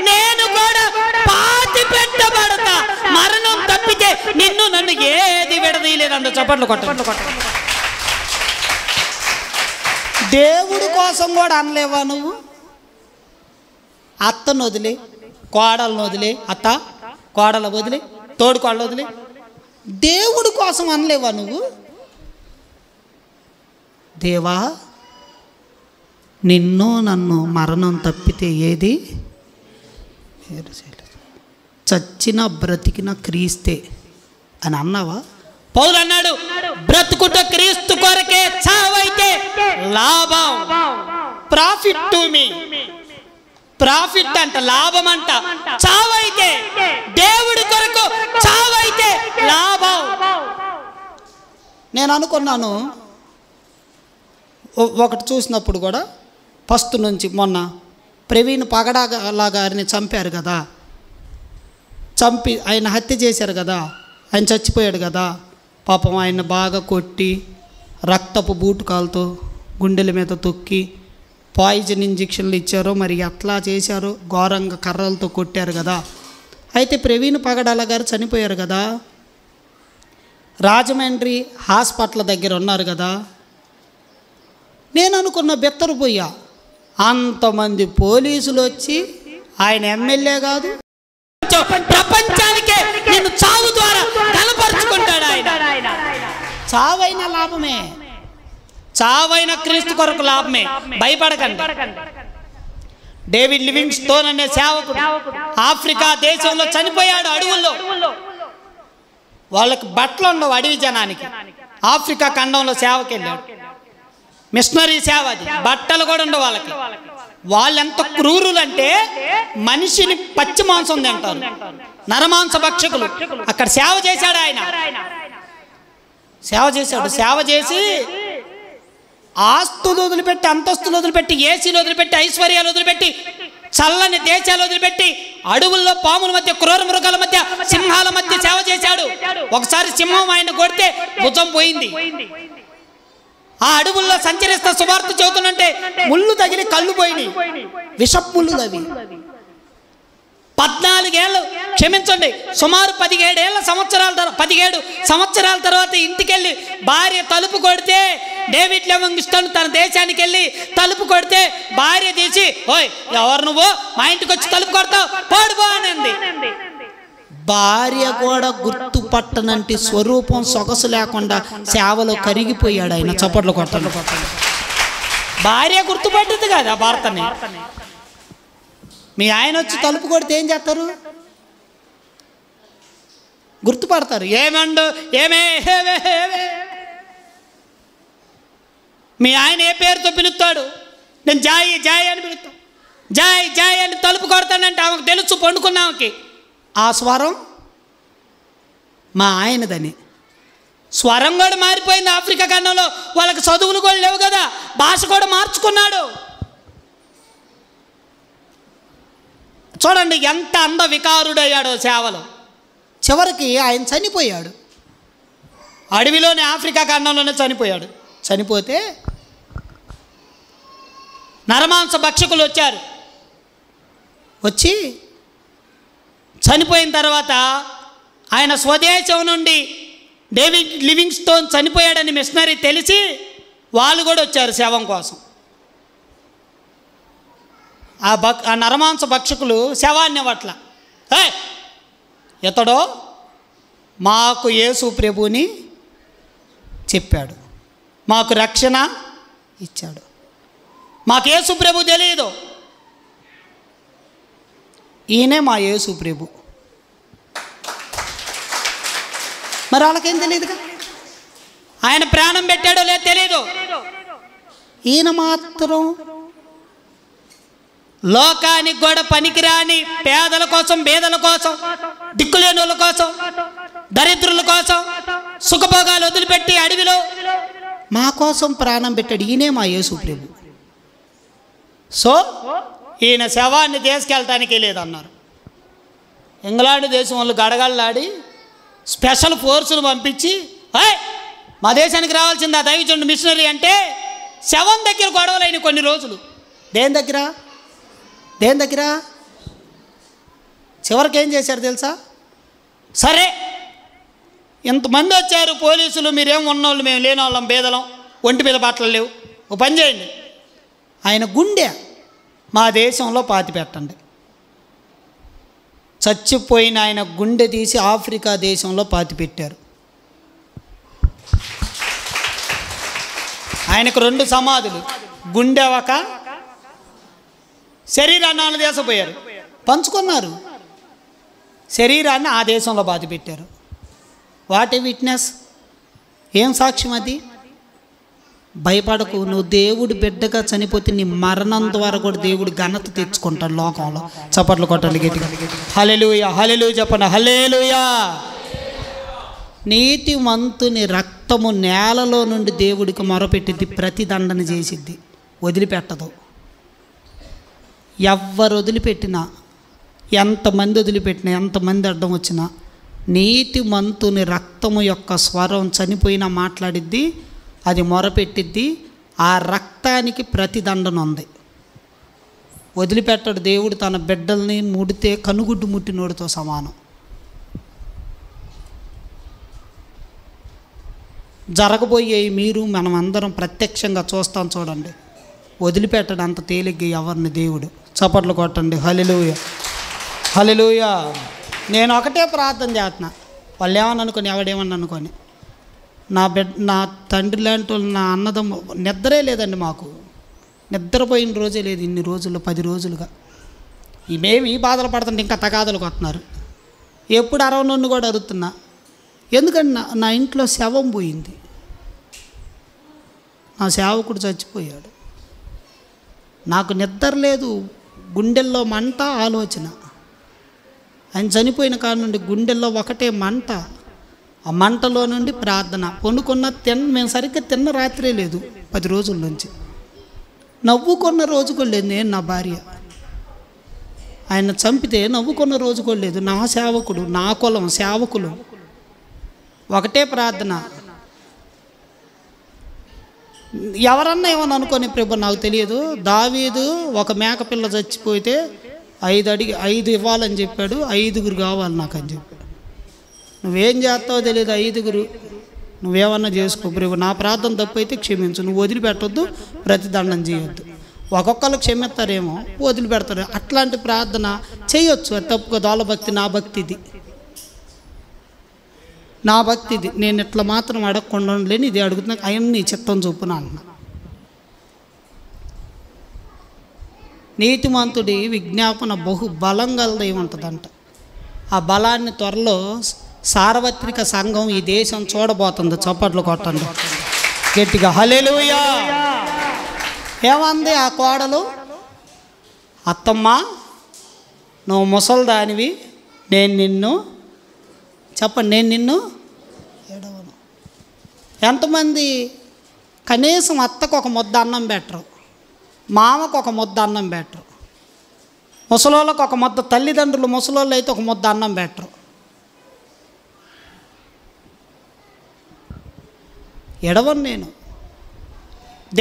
నేను కూడా పాతి పెట్టబడతా, మరణం తప్పితే నిన్ను నన్ను ఏది విడదీయలేదంట. చప్పట్లు కొట్ట. దేవుడి కోసం కూడా అనలేవా నువ్వు? అత్తను వదిలే, కోడలను వదిలే, అత్త కోడల వదిలే, తోడు కోడలు వదిలే, దేవుడి కోసం అనలేవా నువ్వు? దేవా నిన్ను నన్ను మరణం తప్పితే ఏది చచ్చిన బ్రతికిన క్రీస్తే అని అన్నావా? పౌలు అన్నాడు, బ్రతుకుట క్రీస్తు కొరకే, చావైతే లాభం. Profit to me. ప్రాఫిట్ అంట, లాభం అంట. చావైతే దేవుడి కొరకు, చావైతే లాభం. నేను అనుకున్నాను ఒకటి చూసినప్పుడు కూడా, ఫస్ట్ నుంచి మొన్న ప్రవీణ్ పగడాల గారిని చంపారు కదా, చంపి ఆయన హత్య చేశారు కదా, ఆయన చచ్చిపోయాడు కదా. పాపం ఆయన బాగా కొట్టి రక్తపు బూటకాలతో గుండెల మీద తొక్కి పాయిజన్ ఇంజెక్షన్లు ఇచ్చారో మరి ఎట్లా చేశారో, ఘోరంగా కర్రలతో కొట్టారు కదా. అయితే ప్రవీణ్ పగడాల గారు చనిపోయారు కదా, రాజమండ్రి హాస్పిటల్ దగ్గర ఉన్నారు కదా. నేను అనుకున్న బెత్తరపోయా, అంతమంది పోలీసులు వచ్చి ఆయన ఎమ్మెల్యే కాదు, ప్రపంచానికే నేను చావు ద్వారా కనపరుచుకుంటాడు ఆయన. చావైన లాభమే, చావైన క్రీస్తు కొరకు లాభమే. భయపడకండి. డేవిడ్ లివింగ్స్టోన్ అనే సేవకుడు ఆఫ్రికా దేశంలో చనిపోయాడు అడవుల్లో. వాళ్ళకి బట్టలు ఉండవు అడవి జనానికి. ఆఫ్రికా ఖండంలో సేవకి వెళ్ళాడు, మిషనరీ సేవ. అది బట్టలు కూడా ఉండవు వాళ్ళకి. వాళ్ళు ఎంత క్రూరులంటే మనిషిని పచ్చి మాంసం తింటారు, నరమాంస భక్షకులు. అక్కడ సేవ చేశాడు ఆయన, సేవ చేశాడు. సేవ చేసి ఆస్తులు వదిలిపెట్టి, అంతస్తులు వదిలిపెట్టి, ఏసీలు వదిలిపెట్టి, ఐశ్వర్యాలు వదిలిపెట్టి, చల్లని దేశాలు వదిలిపెట్టి, అడవుల్లో పాముల మధ్య, క్రూర మృగాల మధ్య, సింహాల మధ్య సేవ చేశాడు. ఒకసారి సింహం ఆయన కొడితే భుజం పోయింది. ఆ అడవుల్లో సంచరిస్తా సువార్త చెబుతున్నంటే ముళ్ళు తగిలి కళ్ళు పోయినాయి, విషపుళ్ళు అవి. 14 ఏళ్ళు, క్షమించండి, సుమారు 17 సంవత్సరాల తర్వాత ఇంటికెళ్ళి భార్య తలుపు కొడితే, డేవిడ్ లివింగ్స్టన్ తన దేశానికి వెళ్ళి తలుపు కొడితే భార్య తీసి, ఓయ్ ఎవరు నువ్వు, మా ఇంటికి వచ్చి తలుపు కొడతావు, పోడుపో అనింది. భార్య కూడా గుర్తుపట్టనంటి స్వరూపం, సొగసు లేకుండా సేవలో కరిగిపోయాడు ఆయన. చప్పట్లు కొట్టండి. భార్య గుర్తుపట్టింది కదా భర్తని. మీ ఆయన వచ్చి తలుపు కొడితే ఏం చేస్తారు? గుర్తుపడతారు. ఏమండు ఏమే, మీ ఆయన ఏ పేరుతో పిలుస్తాడు? నేను జాయి జాయి అని పిలుస్తాను, జాయ్ జాయ్ అని తలుపు కొడతానంటే ఆమెకు తెలుసు, పండుకున్నామకి ఆ స్వరం మా ఆయనదని. స్వరం కూడా మారిపోయింది ఆఫ్రికా ఖండంలో. వాళ్ళకి చదువులు కూడా లేవు కదా, భాష కూడా మార్చుకున్నాడు. చూడండి ఎంత అంద వికారుడయ్యాడో సేవలో. చివరికి ఆయన చనిపోయాడు, అడవిలోనే, ఆఫ్రికా ఖండంలోనే చనిపోయాడు. చనిపోతే నరమాంస భక్షకులు వచ్చారు. వచ్చి చనిపోయిన తర్వాత ఆయన స్వదేశం నుండి డేవిడ్ లివింగ్స్టోన్ చనిపోయాడని మిషనరీ తెలిసి వాళ్ళు కూడా వచ్చారు శవం కోసం. ఆ నరమాంస భక్షకులు శవాన్ని ఇవ్వట్ల. ఇతడో మాకు యేసు ప్రభుని చెప్పాడు, మాకు రక్షణ ఇచ్చాడు, మాకు యేసు ప్రభు తెలియదు, ఈయనే మా యేసు ప్రభు. మరి వాళ్ళకేం తెలియదుగా, ఆయన ప్రాణం పెట్టాడో లేదో తెలియదు. ఈయన మాత్రం లోకానికి కూడా పనికిరాని పేదల కోసం, బేదల కోసం, దిక్కులేని వాళ్ళ కోసం, దరిద్రుల కోసం సుఖభోగాలు వదిలిపెట్టి అడవిలో మా కోసం ప్రాణం పెట్టాడు. ఈయనే మా యేసు ప్రభు. సో ఈయన శవాన్ని తీసుకెళ్ళటానికి లేదన్నారు. ఇంగ్లాండ్ దేశం వాళ్ళు గడగడలాడి స్పెషల్ ఫోర్సులు పంపించి మా దేశానికి రావాల్సింది ఆ దైవజనుడు మిషనరీ అంటే శవం దగ్గర గొడవలైన కొన్ని రోజులు. దేని దగ్గర చివరికి ఏం చేశారు తెలుసా? సరే ఇంతమంది వచ్చారు పోలీసులు, మీరేం ఉన్నోళ్ళు, మేము లేని వాళ్ళం, బేదలం, ఒంటి మీద బట్టలు లేవు, ఓ పని చేయండి, ఆయన గుండె మా దేశంలో పాతి పెట్టండి. చచ్చిపోయిన ఆయన గుండె తీసి ఆఫ్రికా దేశంలో పాతి పెట్టారు. ఆయనకు 2 సమాధులు, గుండె ఒక, శరీరాన్ని వాళ్ళ దేశం పోయారు, పంచుకున్నారు. శరీరాన్ని ఆ దేశంలో పాతి పెట్టారు. వాట్ ఏ విట్నెస్, ఏం సాక్ష్యం అది? భయపడకు, నువ్వు దేవుడి బిడ్డగా చనిపోతే నీ మరణం ద్వారా కూడా దేవుడు ఘనత తెచ్చుకుంటాడు లోకంలో. చప్పట్లు కొట్టండి గట్టిగా. హల్లెలూయా, హల్లెలూయా చెప్పండి, హల్లెలూయా. నీతిమంతుని రక్తము నేలలో నుండి దేవుడికి మొరపెట్టిద్ది, ప్రతిదండన చేసిద్ది, వదిలిపెట్టదు. ఎవ్వరు వదిలిపెట్టినా, ఎంతమంది వదిలిపెట్టినా, ఎంతమంది అడ్డం వచ్చినా, నీతిమంతుని రక్తము యొక్క స్వరం చనిపోయినా మాట్లాడిద్ది, అది మొరపెట్టిద్ది. ఆ రక్తానికి ప్రతిదండన ఉంది. వదిలిపెట్టడు దేవుడు. తన బిడ్డల్ని ముడితే కనుగుడ్డు ముట్టినోడితో సమానం. జరగబోయేవి మీరు మనం అందరం ప్రత్యక్షంగా చూస్తాం, చూడండి. వదిలిపెట్టడు అంత తేలిగ్గా ఎవరిని దేవుడు. చప్పట్లు కొట్టండి, హల్లెలూయా, హల్లెలూయా. నేను ఒకటే ప్రార్థన చేస్తున్నా, వాళ్ళు ఏమని అనుకొని, ఎవడేమని అనుకొని, నా తండ్రి లాంటి వాళ్ళు, నా అన్నదమ్ము, నిద్రే లేదండి మాకు, నిద్రపోయిన రోజే లేదు ఇన్ని రోజుల్లో, 10 రోజులుగా. మేము ఈ బాధలు పడుతుంటే ఇంకా తగాదలకు వస్తున్నారు. ఎప్పుడు అరవనొన్ను కూడా అరుతున్నా, ఎందుకంటే నా ఇంట్లో శవం పోయింది, నా సేవకుడు చచ్చిపోయాడు, నాకు నిద్ర లేదు, గుండెల్లో మంట, ఆలోచన. ఆయన చనిపోయిన కాడ నుండి గుండెల్లో ఒకటే మంట, ఆ మంటలో నుండి ప్రార్థన. పొనుకున్న మేము సరిగ్గా తిన్న రాత్రే లేదు 10 రోజుల నుంచి. నవ్వుకున్న రోజు కూడా లేదు. నేను, నా భార్య, ఆయన చంపితే నవ్వుకున్న రోజు కూడా లేదు. నా సేవకుడు, నా కులం సేవకులు, ఒకటే ప్రార్థన. ఎవరన్నా ఏమని అనుకోని ప్రభు నాకు తెలియదు. దావీదు ఒక మేకపిల్ల చచ్చిపోతే 5 ఇవ్వాలని చెప్పాడు, 5 కావాలి నాకు అని చెప్పాడు. నువ్వేం చేస్తావో తెలియదు, 5 నువ్వేమన్నా చేసుకో ప్రభు, నా ప్రార్థన తప్పు అయితే క్షమించు, నువ్వు వదిలిపెట్టొద్దు, ప్రతిదండం చేయొద్దు. ఒక్కొక్కరు క్షమిస్తారేమో, వదిలిపెడతారు. అట్లాంటి ప్రార్థన చేయొచ్చు, అది తప్పుగా. దోల భక్తి నా భక్తిది, నా భక్తిది. నేను ఇట్లా మాత్రం అడగకుండా లేని ఇది అడుగుతున్నా, అవన్నీ చిత్తం చొప్పున అంటున్నా. నీతిమంతుడి విజ్ఞాపన బహు బలం గలది ఉంటుందంట. ఆ బలాన్ని త్వరలో సార్వత్రిక సంఘం ఈ దేశం చూడబోతుంది. చప్పట్లు కొట్టండి గట్టిగా, హల్లెలూయా. ఏమంది ఆ కోడలు? అత్తమ్మ, నువ్వు ముసల్దానివి, నేను నిన్ను, చెప్పండి, నేను నిన్ను ఏడవను. ఎంతమంది కనీసం అత్తకు ఒక ముద్ద అన్నం పెట్టరు, మామకు ఒక ముద్ద అన్నం పెట్టరు, ముసలోళ్ళకు ఒక ముద్ద, తల్లిదండ్రులు ముసలోళ్ళు అయితే ఒక ముద్ద అన్నం పెట్టరు. ఎడవను నేను.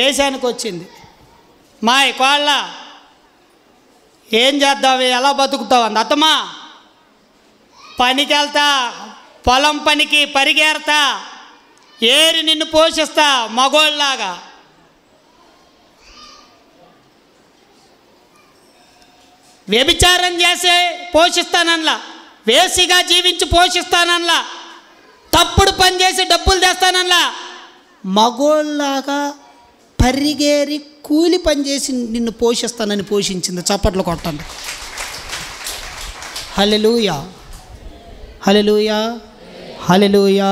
దేశానికి వచ్చింది, మాయ్ కోళ్ళ ఏం చేద్దావు, ఎలా బతుకుతావు అంది. అత్తమ్మా పనికి వెళ్తా, పొలం పనికి పరిగెడతా, ఏరి నిన్ను పోషిస్తా మగోళ్ళలాగా. వ్యభిచారం చేసి పోషిస్తానల్లా, వేసిగా జీవించి పోషిస్తానల్లా, తప్పుడు పని చేసి డబ్బులు తెస్తానల్లా, మగోళ్ళలాగా పరిగేరి కూలి పని చేసి నిన్ను పోషిస్తానని పోషించింది. చప్పట్లు కొట్టండి. హల్లెలూయా, హల్లెలూయా, హల్లెలూయా.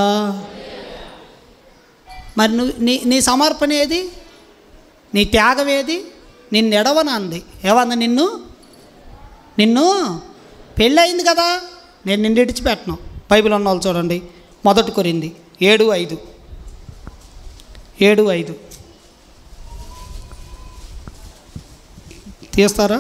మరి నువ్వు నీ సమర్పణ ఏది, నీ త్యాగం ఏది? నిన్ను ఎడవనంది. ఏమన్నా నిన్ను పెళ్ళి అయింది కదా, నేను నిన్ను విడిచిపెట్టను. బైబిల్ ఉన్న వాళ్ళు చూడండి, 1 కొరింథీ 7:5 తీస్తారా?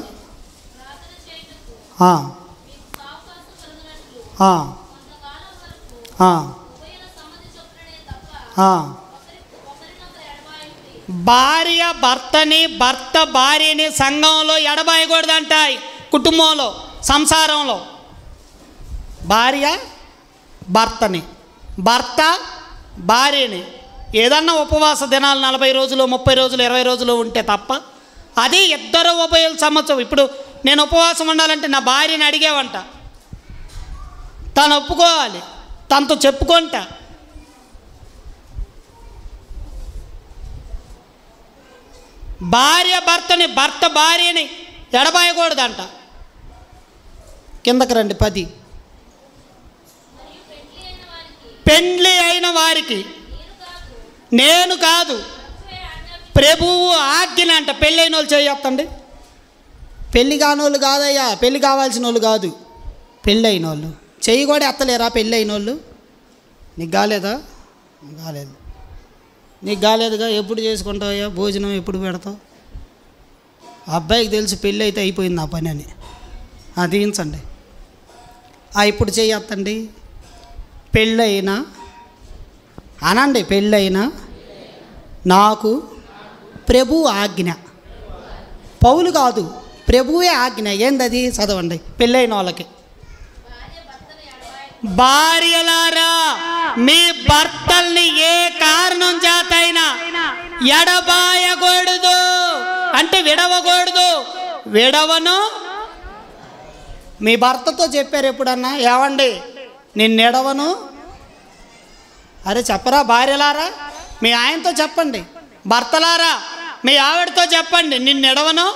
భార్య భర్తని, భర్త భార్యని సంఘంలో ఎడబాయకూడదంట. కుటుంబంలో, సంసారంలో భార్య భర్తని, భర్త భార్యని ఏదన్నా ఉపవాస దినాలు 40 రోజులు, 30 రోజులు, 20 రోజులు ఉంటే తప్ప, అది ఇద్దరు ఉభయలు సంవత్సరం. ఇప్పుడు నేను ఉపవాసం ఉండాలంటే నా భార్యని అడిగేవంట, తను ఒప్పుకోవాలి, తనతో చెప్పుకుంటా. భార్య భర్తని, భర్త భార్యని ఎడబాయకూడదంట. కిందకి రండి 10. పెండ్లి అయిన వారికి నేను కాదు, ప్రభువు ఆజ్ఞ అంట. పెళ్ళి అయిన వాళ్ళు చేయొద్దండి. పెళ్ళి కాని వాళ్ళు కాదయ్యా, పెళ్ళి కావాల్సిన వాళ్ళు కాదు, పెళ్ళి అయిన వాళ్ళు. చెయ్యి కూడా ఎత్తలేరా పెళ్ళి అయిన వాళ్ళు? నీకు కాలేదా? కాలేదు. నీకు కాలేదుగా, ఎప్పుడు చేసుకుంటావయ్యా భోజనం, ఎప్పుడు పెడతావు? అబ్బాయికి తెలుసు పెళ్ళి అయితే అయిపోయింది నా పని అని. దీవించండి. ఇప్పుడు చేయొద్దండి. పెళ్ళైనా అనండి, పెళ్ళైనా నాకు ప్రభు ఆజ్ఞ. పౌలు కాదు, ప్రభువే ఆజ్ఞ. ఏందది? చదవండి. పెళ్ళైన వాళ్ళకి, భార్యలారా మీ భర్తల్ని ఏ కారణం చేతైనా ఎడబాయకూడదు, అంటే విడవకూడదు. విడవను. మీ భర్తతో చెప్పారు ఎప్పుడన్నా, ఏవండి నిన్ను ఎడవను? అరే చెప్పరా భార్యలారా? మీ ఆయనతో చెప్పండి. భర్తలారా మీ ఆవిడతో చెప్పండి, నిన్ను ఎడవను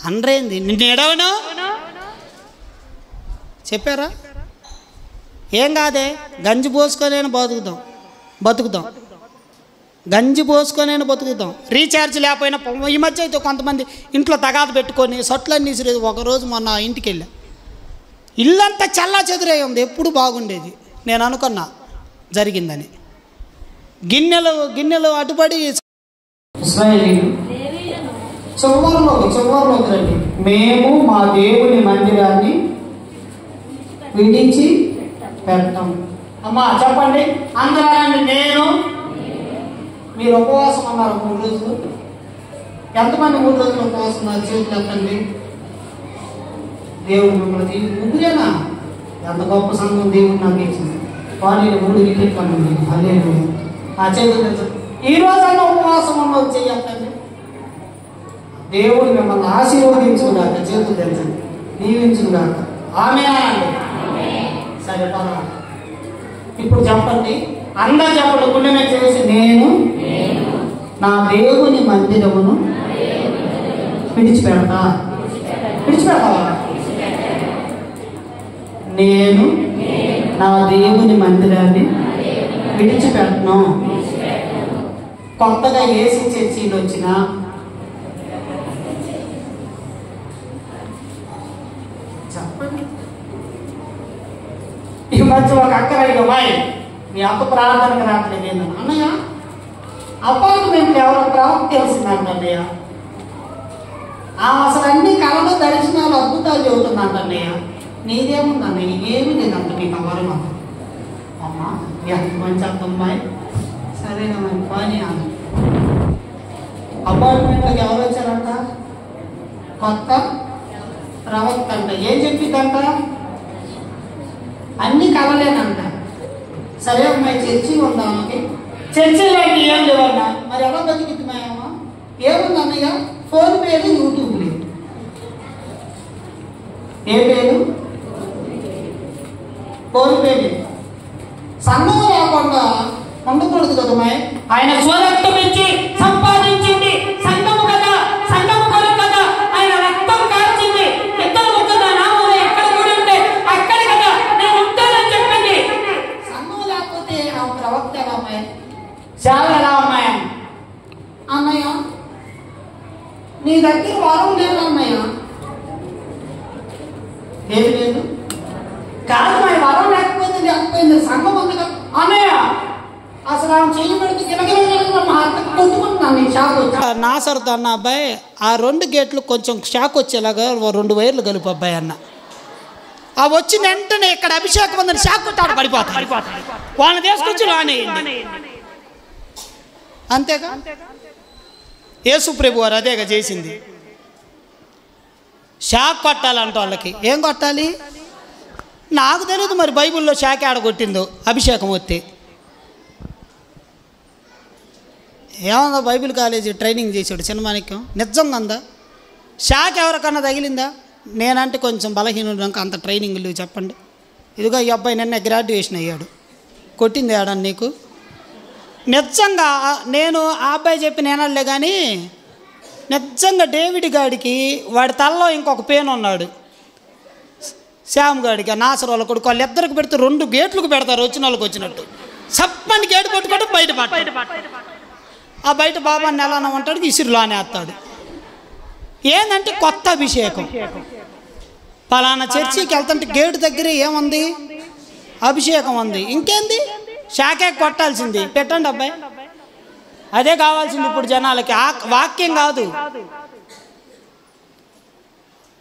అనరేంది? నిన్ను ఎడవను చెప్పారా? ఏం కాదే, గంజి పోసుకొనైనా బతుకుతాం, గంజి పోసుకొనైనా బతుకుతాం. రీఛార్జ్ లేకపోయినా. ఈ మధ్య అయితే కొంతమంది ఇంట్లో తగాదు పెట్టుకొని సొట్లన్నీ విసిరేది. ఒకరోజు మొన్న ఇంటికి వెళ్ళా, ఇల్లంతా చల్లా చెదురై ఉంది. ఎప్పుడు బాగుండేది, నేను అనుకున్నా జరిగిందని. గిన్నెలు అటుపడి చివరిలోకి రండి. మేము మా దేవుని మందిరాన్ని విడిచి పెట్టం. అమ్మా చెప్పండి అందరూ. నేను, మీరు ఉపవాసం అన్నారు 3 రోజులు. ఎంతమంది 3 రోజులు ఉపవాసం ఉన్నారు? చేతులు ఎత్తండి. దేవుడు మిమ్మల్ని ముగ్గురేనా? ఎంత గొప్ప సంఘం దేవుడు నాకు ఇచ్చింది. వాళ్ళు 3 వికెట్లు అన్నది. అదే ఆ చేతులు ఈరోజన్నా ఉపవాసం ఉన్నది చెయ్యండి. దేవుడు మిమ్మల్ని ఆశీర్వదించుకున్నాక చేతులు తెచ్చండి, దీవించుకున్నాక. ఆమె సరే పర్వాలేదు. ఇప్పుడు చెప్పండి, అందరూ చెప్పండి. పుణ్యమే చేసి నేను నా దేవుని మందిరమును విడిచిపెడతావా? నేను నా దేవుని మందిరాన్ని విడిచిపెట్టను. కొత్తగా ఏసీ చర్చీలు వచ్చినా, చెప్పండి. ఈ మధ్య ఒక అక్క అడిగాయి, మీ అప్ప ప్రార్థనకు రావట్లేదు ఏంటన్నా? అన్నయ్య అపార్ట్మెంట్లు ఎవరో ప్రాప్తి తెలిసిందంట అన్నయ్య. అసలు అన్ని కళలు, దర్శనాలు, అద్భుతాలు చెబుతుందంట అన్నయ్య. నీదేముంది అన్నయ్య? ఏమి లేదంట మీకు అవరం. అమ్మా ఎంత మంచి అర్థమ్మాయి, సరేనా మరి పని అన్న. అపార్ట్మెంట్లోకి ఎవరు వచ్చారంట? కొత్త ప్రవక్త అంట. ఏం చెప్పిందంట? అన్ని కలలేనంట. సరే అమ్మాయి, చర్చి ఉందా ఆమెకి? చర్చిలోకి ఏం లేవన్నా. మరి ఎలా బతికింది మా అమ్మ? ఏముంది అన్నయ్య? ఫోన్ పేరు, యూట్యూబ్ లేదు. ఏ పేరు? ఫోన్ పేరు. సంఘం లేకుండా ఉండకూడదు కదా అమ్మాయి. ఆయన స్వరక్తం ఇచ్చి సంపాదించింది సంఘము కదా, సంఘము కొరకు కదా. ఆయన రక్తం కార్చింది. ఇద్దరు ముగ్గురు నామములు ఎక్కడ కూడా ఉంటే అక్కడ కదా నేను ఉంటానని చెప్పింది. సంఘం లేకపోతే ఆ ప్రవక్త ఎలా అమ్మాయి? సేవ ఎలా అమ్మాయి? అన్నయ్య, నీ దగ్గర వరం లేదు అన్నయ్య. ఏది లేదు కాదు, మా వరం లేకపోయింది. సంఘం ఉంది కదా అన్నయ్య. అసలు ఆమె చేయబడితే నాసరుతో అన్న అబ్బాయి, ఆ 2 గేట్లు కొంచెం షాక్ వచ్చేలాగా 2 వైర్లు కలుపు అబ్బాయి అన్న. ఆ వచ్చిన వెంటనే ఇక్కడ అభిషేకం ఉందని షాక్ కొట్టాడు, పడిపోతాడు. వాళ్ళని తీసుకొచ్చి రానేయండి. అంతేగా యేసు ప్రభు వారు అదేగా చేసింది. షాక్ కొట్టాలంట వాళ్ళకి. ఏం కొట్టాలి నాకు తెలియదు, మరి బైబిల్లో షాక్ ఆడ కొట్టిందో అభిషేకం వస్తే. ఏమన్నా బైబిల్ కాలేజీ ట్రైనింగ్ చేసాడు చిన్నమాణిక్యం, నిజంగా ఉందా? షాక్ ఎవరికన్నా తగిలిందా? నేనంటే కొంచెం బలహీనుడు, అంత ట్రైనింగ్ లేవు చెప్పండి. ఇదిగో ఈ అబ్బాయి నిన్న గ్రాడ్యుయేషన్ అయ్యాడు, కొట్టింది ఆడని నీకు? నిజంగా నేను ఆ అబ్బాయి చెప్పి నేనలే కానీ, నిజంగా డేవిడ్ గాడికి వాడి తలలో ఇంకొక పేను ఉన్నాడు. శ్యామ్ గాడికి నాసర్ వాళ్ళ కొడుకు, వాళ్ళిద్దరికి పెడితే 2 గేట్లకు పెడతారు వచ్చిన వాళ్ళకి వచ్చినట్టు. సప్పని గేటు పట్టుకుంటే బయట ఆ బయట బాబాని నెలన ఉంటాడు, ఇసురులోనే వేస్తాడు. ఏంటంటే కొత్త అభిషేకం. పలానా చర్చికి వెళ్తుంటే గేటు దగ్గర ఏముంది? అభిషేకం ఉంది. ఇంకేంది? షాకే కొట్టాల్సింది. పెట్టండి అబ్బాయి, అదే కావాల్సింది ఇప్పుడు జనాలకి. వాక్యం కాదు,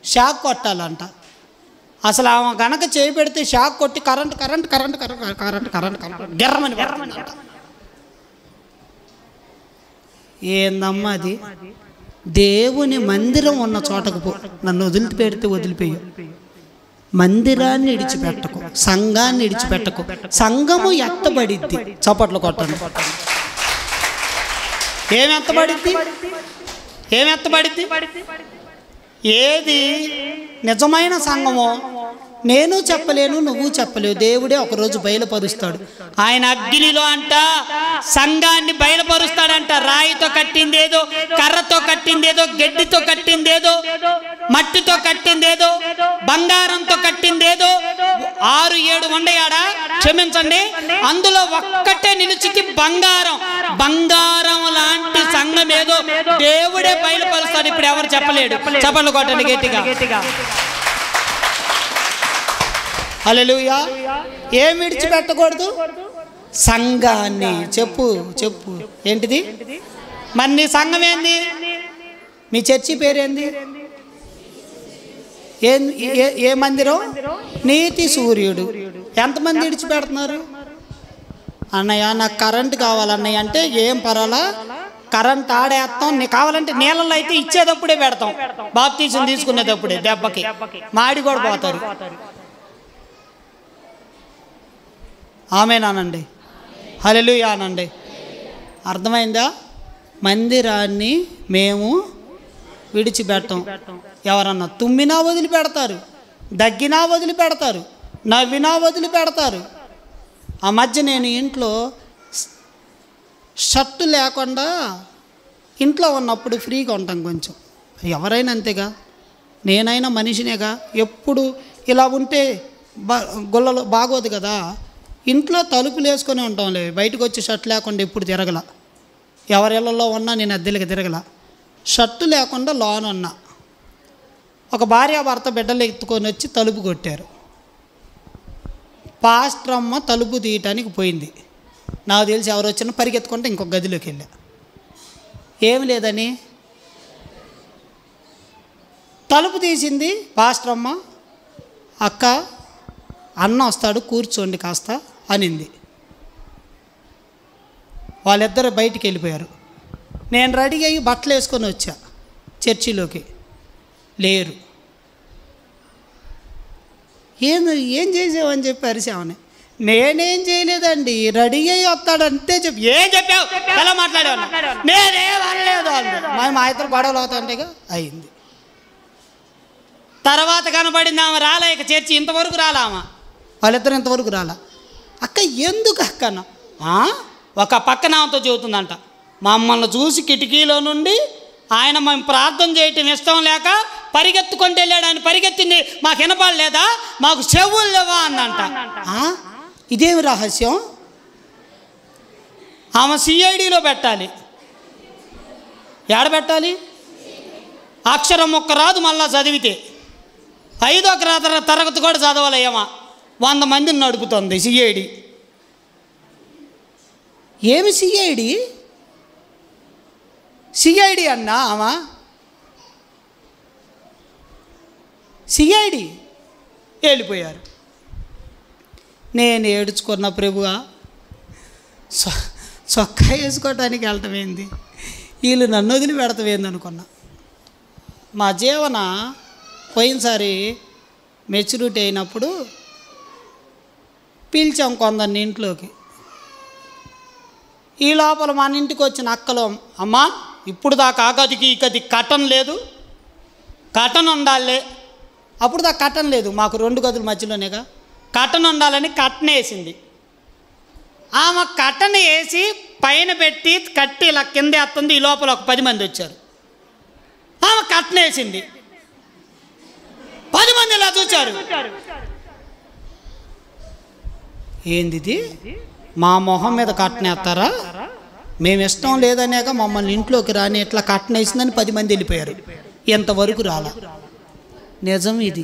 షాక్ కొట్టాలంట. అసలు ఆమె గనక చేయి పెడితే షాక్ కొట్టి కరెంట్ గెర్రమని పడుతుందంట. ఏందమ్మా అది? దేవుని మందిరం ఉన్న చోటకు పో. నన్ను వదిలిపెడితే వదిలిపోయి. మందిరాన్ని ఇడిచిపెట్టకు, సంఘాన్ని ఇడిచిపెట్టకు. సంఘము ఎత్తబడిద్ది. చప్పట్లు కొట్టండి. ఏమెత్తబడిద్ది? ఏది నిజమైన సంఘమో నేను చెప్పలేను, నువ్వు చెప్పలేవు. దేవుడే ఒకరోజు బయలుపరుస్తాడు. ఆయన అగ్నిలో అంట సంఘాన్ని బయలుపరుస్తాడంట. రాయితో కట్టిందేదో, కర్రతో కట్టిందేదో, గడ్డితో కట్టిందేదో, మట్టితో కట్టిందేదో, బంగారంతో కట్టిందేదో 6-7 ఉండయాడా? క్షమించండి, అందులో ఒక్కటే నిలిచితి బంగారం. బంగారం లాంటి సంఘం ఏదో దేవుడే బయలుపరుస్తాడు. ఇప్పుడు ఎవరు చెప్పలేడు. చప్పట్లు కొట్టండి గట్టిగా. హల్లెలూయా. ఏం విడిచిపెట్టకూడదు? సంఘాన్ని. చెప్పు ఏంటిది? మరి నీ సంఘం ఏంది? మీ చర్చి పేరేంది? ఏ మందిరం? నీతి సూర్యుడు. ఎంతమంది విడిచిపెడుతున్నారు? అన్నయ్య నాకు కరెంట్ కావాలన్నయ్య అంటే ఏం పర్వాలా, కరెంట్ ఆడేస్తాం. నీకు కావాలంటే నీళ్ళలో అయితే ఇచ్చేటప్పుడే పెడతాం, బాప్తీసం తీసుకునేటప్పుడే. దెబ్బకి మాడి కూడా పోతారు. ఆమేనానండి, హల్లెలూయా అనండి. అర్థమైందా? మందిరాన్ని మేము విడిచిపెడతాం. ఎవరన్నా తుమ్మినా వదిలిపెడతారు, దగ్గినా వదిలిపెడతారు, నవ్వినా వదిలిపెడతారు. ఆ మధ్య నేను ఇంట్లో షర్టు లేకుండా ఇంట్లో ఉన్నప్పుడు ఫ్రీగా ఉంటాం కొంచెం. ఎవరైనా అంతేగా, నేనైనా మనిషినేగా. ఎప్పుడు ఇలా ఉంటే గొల్లలు బాగోదు కదా. ఇంట్లో తలుపులు వేసుకొని ఉంటాంలే, బయటకు వచ్చి షర్ట్ లేకుండా ఎప్పుడు తిరగల. ఎవరిళ్ళలో ఉన్నా నేను అద్దెలకి తిరగల. షర్టు లేకుండా లోన్ ఉన్నా. ఒక భార్యాభర్త బిడ్డలు ఎత్తుకొని వచ్చి తలుపు కొట్టారు. పాస్టర్ అమ్మ తలుపు తీయటానికి పోయింది. నాకు తెలిసి ఎవరు వచ్చినా పరిగెత్తుకుంటే ఇంకొక గదిలోకి వెళ్ళా. ఏమి లేదని తలుపు తీసింది పాస్టర్ అమ్మ. అక్క అన్న వస్తాడు కూర్చోండి కాస్త అనింది. వాళ్ళిద్దరు బయటికి వెళ్ళిపోయారు. నేను రెడీ అయ్యి బట్టలు వేసుకొని వచ్చా చర్చిలోకి, లేరు. ఏం చేసావని చెప్పి అరిసామని. నేనేం చేయలేదండి, రెడీ అయ్యి వస్తాడు అంతే చెప్పి. ఏం చెప్పావు, ఎలా మాట్లాడావు? నేనేం అనలేదు అండి. మా ఇద్దరు గొడవలు అవుతాంటేగా అయింది. తర్వాత కనపడింది ఆమె రాలా, ఇక చర్చి ఇంతవరకు రాలామా, వాళ్ళిద్దరు ఇంతవరకు రాలా. అక్క ఎందుకు అక్కన ఒక పక్కన ఆమెతో చెబుతుందంట, మమ్మల్ని చూసి కిటికీలో నుండి ఆయన మేము ప్రార్థన చేయటం ఇష్టం లేక పరిగెత్తుకుంటూ వెళ్ళాడు. ఆయన పరిగెత్తింది మాకు వినపడలేదా, మాకు చెవులు లేవా అందంట. ఇదేమి రహస్యం? ఆమె సిఐడిలో పెట్టాలి. ఏడ పెట్టాలి? అక్షరం మొక్క రాదు మళ్ళా చదివితే. 5వ తరగతి కూడా చదవాలేమా, 100 మందిని నడుపుతుంది సిఐడి. ఏమి సిఐడి? సిఐడి అన్నా ఆమె సిఐడి వెళ్ళిపోయారు. నేను ఏడ్చుకున్న ప్రభువా, చొక్కా వేసుకోవటానికి వెళ్ళటం ఏంది, వీళ్ళు నన్ను వదిలి పెడతామేంది అనుకున్నా. మా జీవన పోయినసారి మెచ్యూరిటీ అయినప్పుడు పిలిచాం కొందరిని ఇంట్లోకి. ఈ లోపల మన ఇంటికి వచ్చిన అక్కలో, అమ్మా ఇప్పుడు దాకా ఆ గదికి ఈ గది కటన్ లేదు, కటన్ ఉండాలి. అప్పుడు దాకా కటన్ లేదు, మాకు 2 గదుల మధ్యలోనేగా, కటన్ ఉండాలని కట్టన వేసింది. ఆమె కట్టన వేసి పైన పెట్టి కట్టి ఇలా కింద ఎత్తుంది. ఈ లోపల ఒక 10 మంది వచ్చారు. ఆమె కట్టన వేసింది, 10 మంది ఇలా చూచారు. ఏంది మా మొహం మీద కట్టనేస్తారా, మేము ఇష్టం లేదనేక మమ్మల్ని ఇంట్లోకి రాని ఇట్లా కట్టనేసిందని 10 మంది వెళ్ళిపోయారు. ఎంతవరకు రాలా. నిజం ఇది,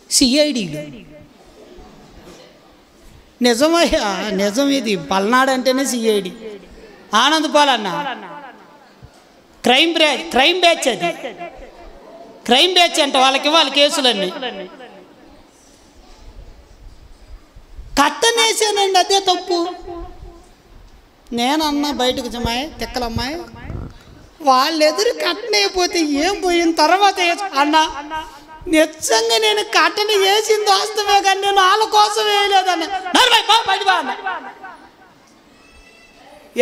సిఐడిలు నిజమయ్యా, నిజం ఇది. పల్నాడు అంటేనే సిఐడి. ఆనందపాలన్న క్రైమ్ బ్యాచ్, అది క్రైమ్ బ్యాచ్ అంట. వాళ్ళకి కేసులన్నీ కట్టనేసానండి, అదే తప్పు. నేనన్నా బయటకు జమాయి తిక్కలమ్మాయి, వాళ్ళు ఎదురు కట్టనైపోతే ఏం పోయిన తర్వాత అన్నా, నిజంగా నేను కట్టని వేసింది వాస్తవే కానీ నేను వాళ్ళ కోసం వేయలేదన్న.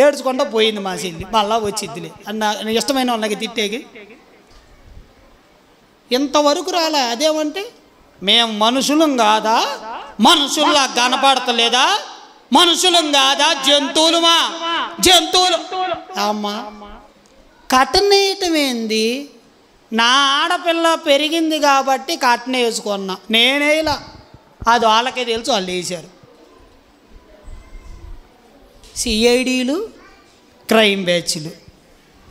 ఏడ్చుకుంటా పోయింది మా చెల్లి. మళ్ళా వచ్చిద్దిలే అన్న, ఇష్టమైన వాళ్ళకి తిట్టేకి. ఇంతవరకు రాలే. అదేమంటే మేము మనుషులం కాదా, మనుషుల్లా కనపడతలేదా, మనుషులం కాదా, జంతువులుమా, జంతువులు. అమ్మా కట్టనేయటం ఏంది, నా ఆడపిల్ల పెరిగింది కాబట్టి కట్టనే వేసుకున్నా, నేనేలా. అది వాళ్ళకే తెలుసు, వాళ్ళు వేసారు. సిఐడీలు, క్రైమ్ బ్యాచ్లు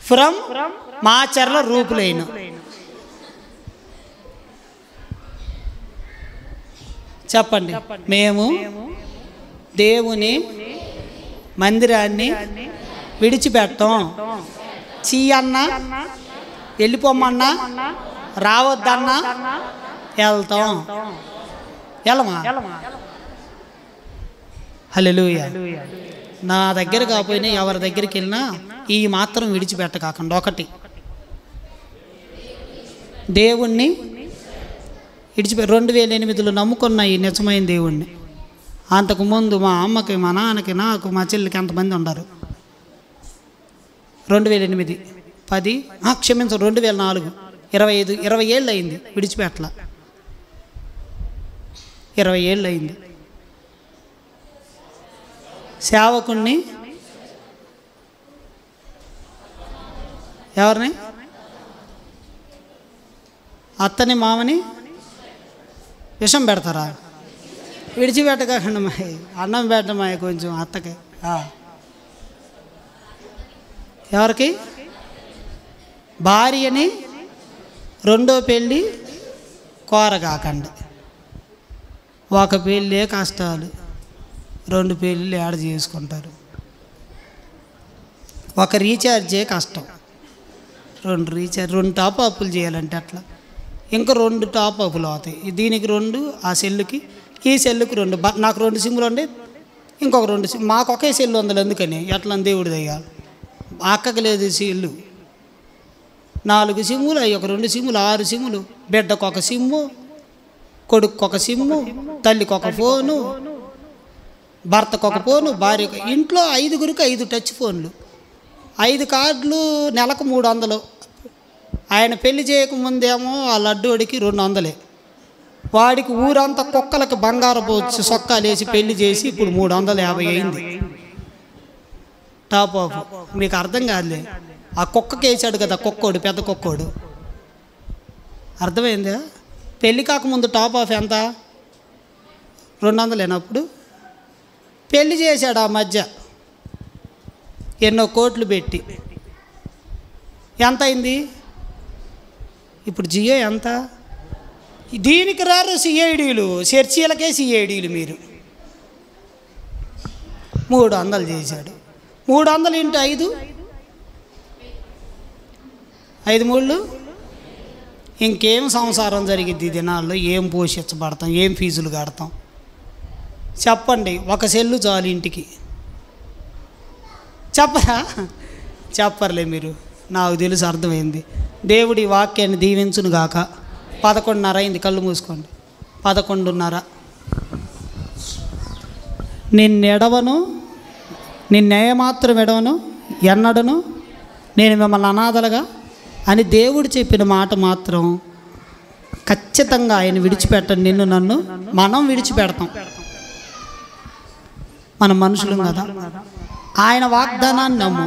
ఫ్రమ్ మాచర్ల రూపులైన. చెప్పండి, మేము దేవుని మందిరాన్ని విడిచిపెట్టాం. చీ అన్నా, వెళ్ళిపోమన్నా, రావద్దన్నా వెళ్తాం. వెళ్ళమా? హల్లెలూయా. నా దగ్గర కాకపోయినా ఎవరి దగ్గరికి వెళ్ళినా ఈ మాత్రం విడిచిపెట్టకాకుండా, ఒకటి దేవుణ్ణి విడిచిపెట్టి 2008లో నమ్ముకున్న ఈ నిజమైన దేవుణ్ణి. అంతకుముందు మా అమ్మకి, మా నాన్నకి, నాకు, మా చెల్లికి ఎంతమంది ఉన్నారు. 2008, 10 క్షమించు 2004, 25, 20 ఏళ్ళు అయింది విడిచిపెట్టల. 20 ఏళ్ళు అయింది. సేవకుణ్ణి, ఎవరిని, అత్తని మామని విషం పెడతారా? విడిచిపెట్టకండి మాయ, అన్నం పెట్టమాయ కొంచెం అత్తకి. ఎవరికి? భార్యని 2వ పెళ్ళి కోరగాకండి. ఒక పెళ్ళే కష్టాలు, 2 పెళ్ళిళ్ళు యాడ్ చేసుకుంటారు. ఒక రీఛార్జే కష్టం, 2 టాప్ అప్పులు చేయాలంటే అట్లా ఇంకా 2 టాప్ అప్పులు అవుతాయి. దీనికి 2, ఆ సెల్లుకి, ఈ సెల్లుకి 2. నాకు 2 సిమ్లు ఉండే, ఇంకొక 2 సిమ్. మాకు ఒకే సెల్లు ఉంది, ఎందుకని ఎట్లా దేవుడి దయ్యాలి. అక్కకి లేదు ఇల్లు, 4 సిమ్ములు, అవి ఒక 2 సిమ్ములు, 6 సిమ్ములు, బిడ్డకు ఒక సిమ్ము, కొడుకు ఒక సిమ్ము, తల్లికి ఒక ఫోను, భర్తకు ఒక ఫోను, భార్యకు. ఇంట్లో 5గురికి 5 టచ్ ఫోన్లు, 5 కార్డులు, నెలకు 300. ఆయన పెళ్లి చేయకముందేమో ఆ లడ్డోడికి 200. వాడికి ఊరంతా కుక్కలకి బంగారపు సొక్కాలు వేసి పెళ్లి చేసి ఇప్పుడు 350 అయింది టాప్ ఆఫ్. మీకు అర్థం కాదులే, ఆ కుక్కకి వేసాడు కదా కుక్కోడు, పెద్ద కుక్కోడు. అర్థమైందా? పెళ్ళి కాకముందు టాప్ ఆఫ్ ఎంత? 200 అప్పుడు. పెళ్లి చేశాడు ఆ మధ్య ఎన్నో కోట్లు పెట్టి, ఎంత అయింది? ఇప్పుడు జియో ఎంత? దీనికి రారు సిఐడీలు, చర్చీలకే సిఐడీలు. మీరు 300 చేశాడు. 300 × 5, 5 3. ఇంకేం సంసారం జరిగిద్ది దినాల్లో? ఏం పోషించబడతాం? ఏం ఫీజులు కడతాం? చెప్పండి. ఒక సెల్లు చాలు ఇంటికి. చెప్పరా? చెప్పర్లే మీరు, నాకు తెలుసు, అర్థమైంది. దేవుడి వాక్యాన్ని దీవించును గాక. 11:30 అయింది, కళ్ళు మూసుకోండి. 11:30. నిన్నెడవను, నిన్నేమాత్రం ఎడవను, ఎన్నడను నేను మిమ్మల్ని అనాథలుగా అని దేవుడు చెప్పిన మాట మాత్రం ఖచ్చితంగా ఆయన విడిచిపెట్టను. నిన్ను నన్ను మనం విడిచిపెడతాం, మనం మనుషులం కదా. ఆయన వాగ్దానాన్ని నమ్ము.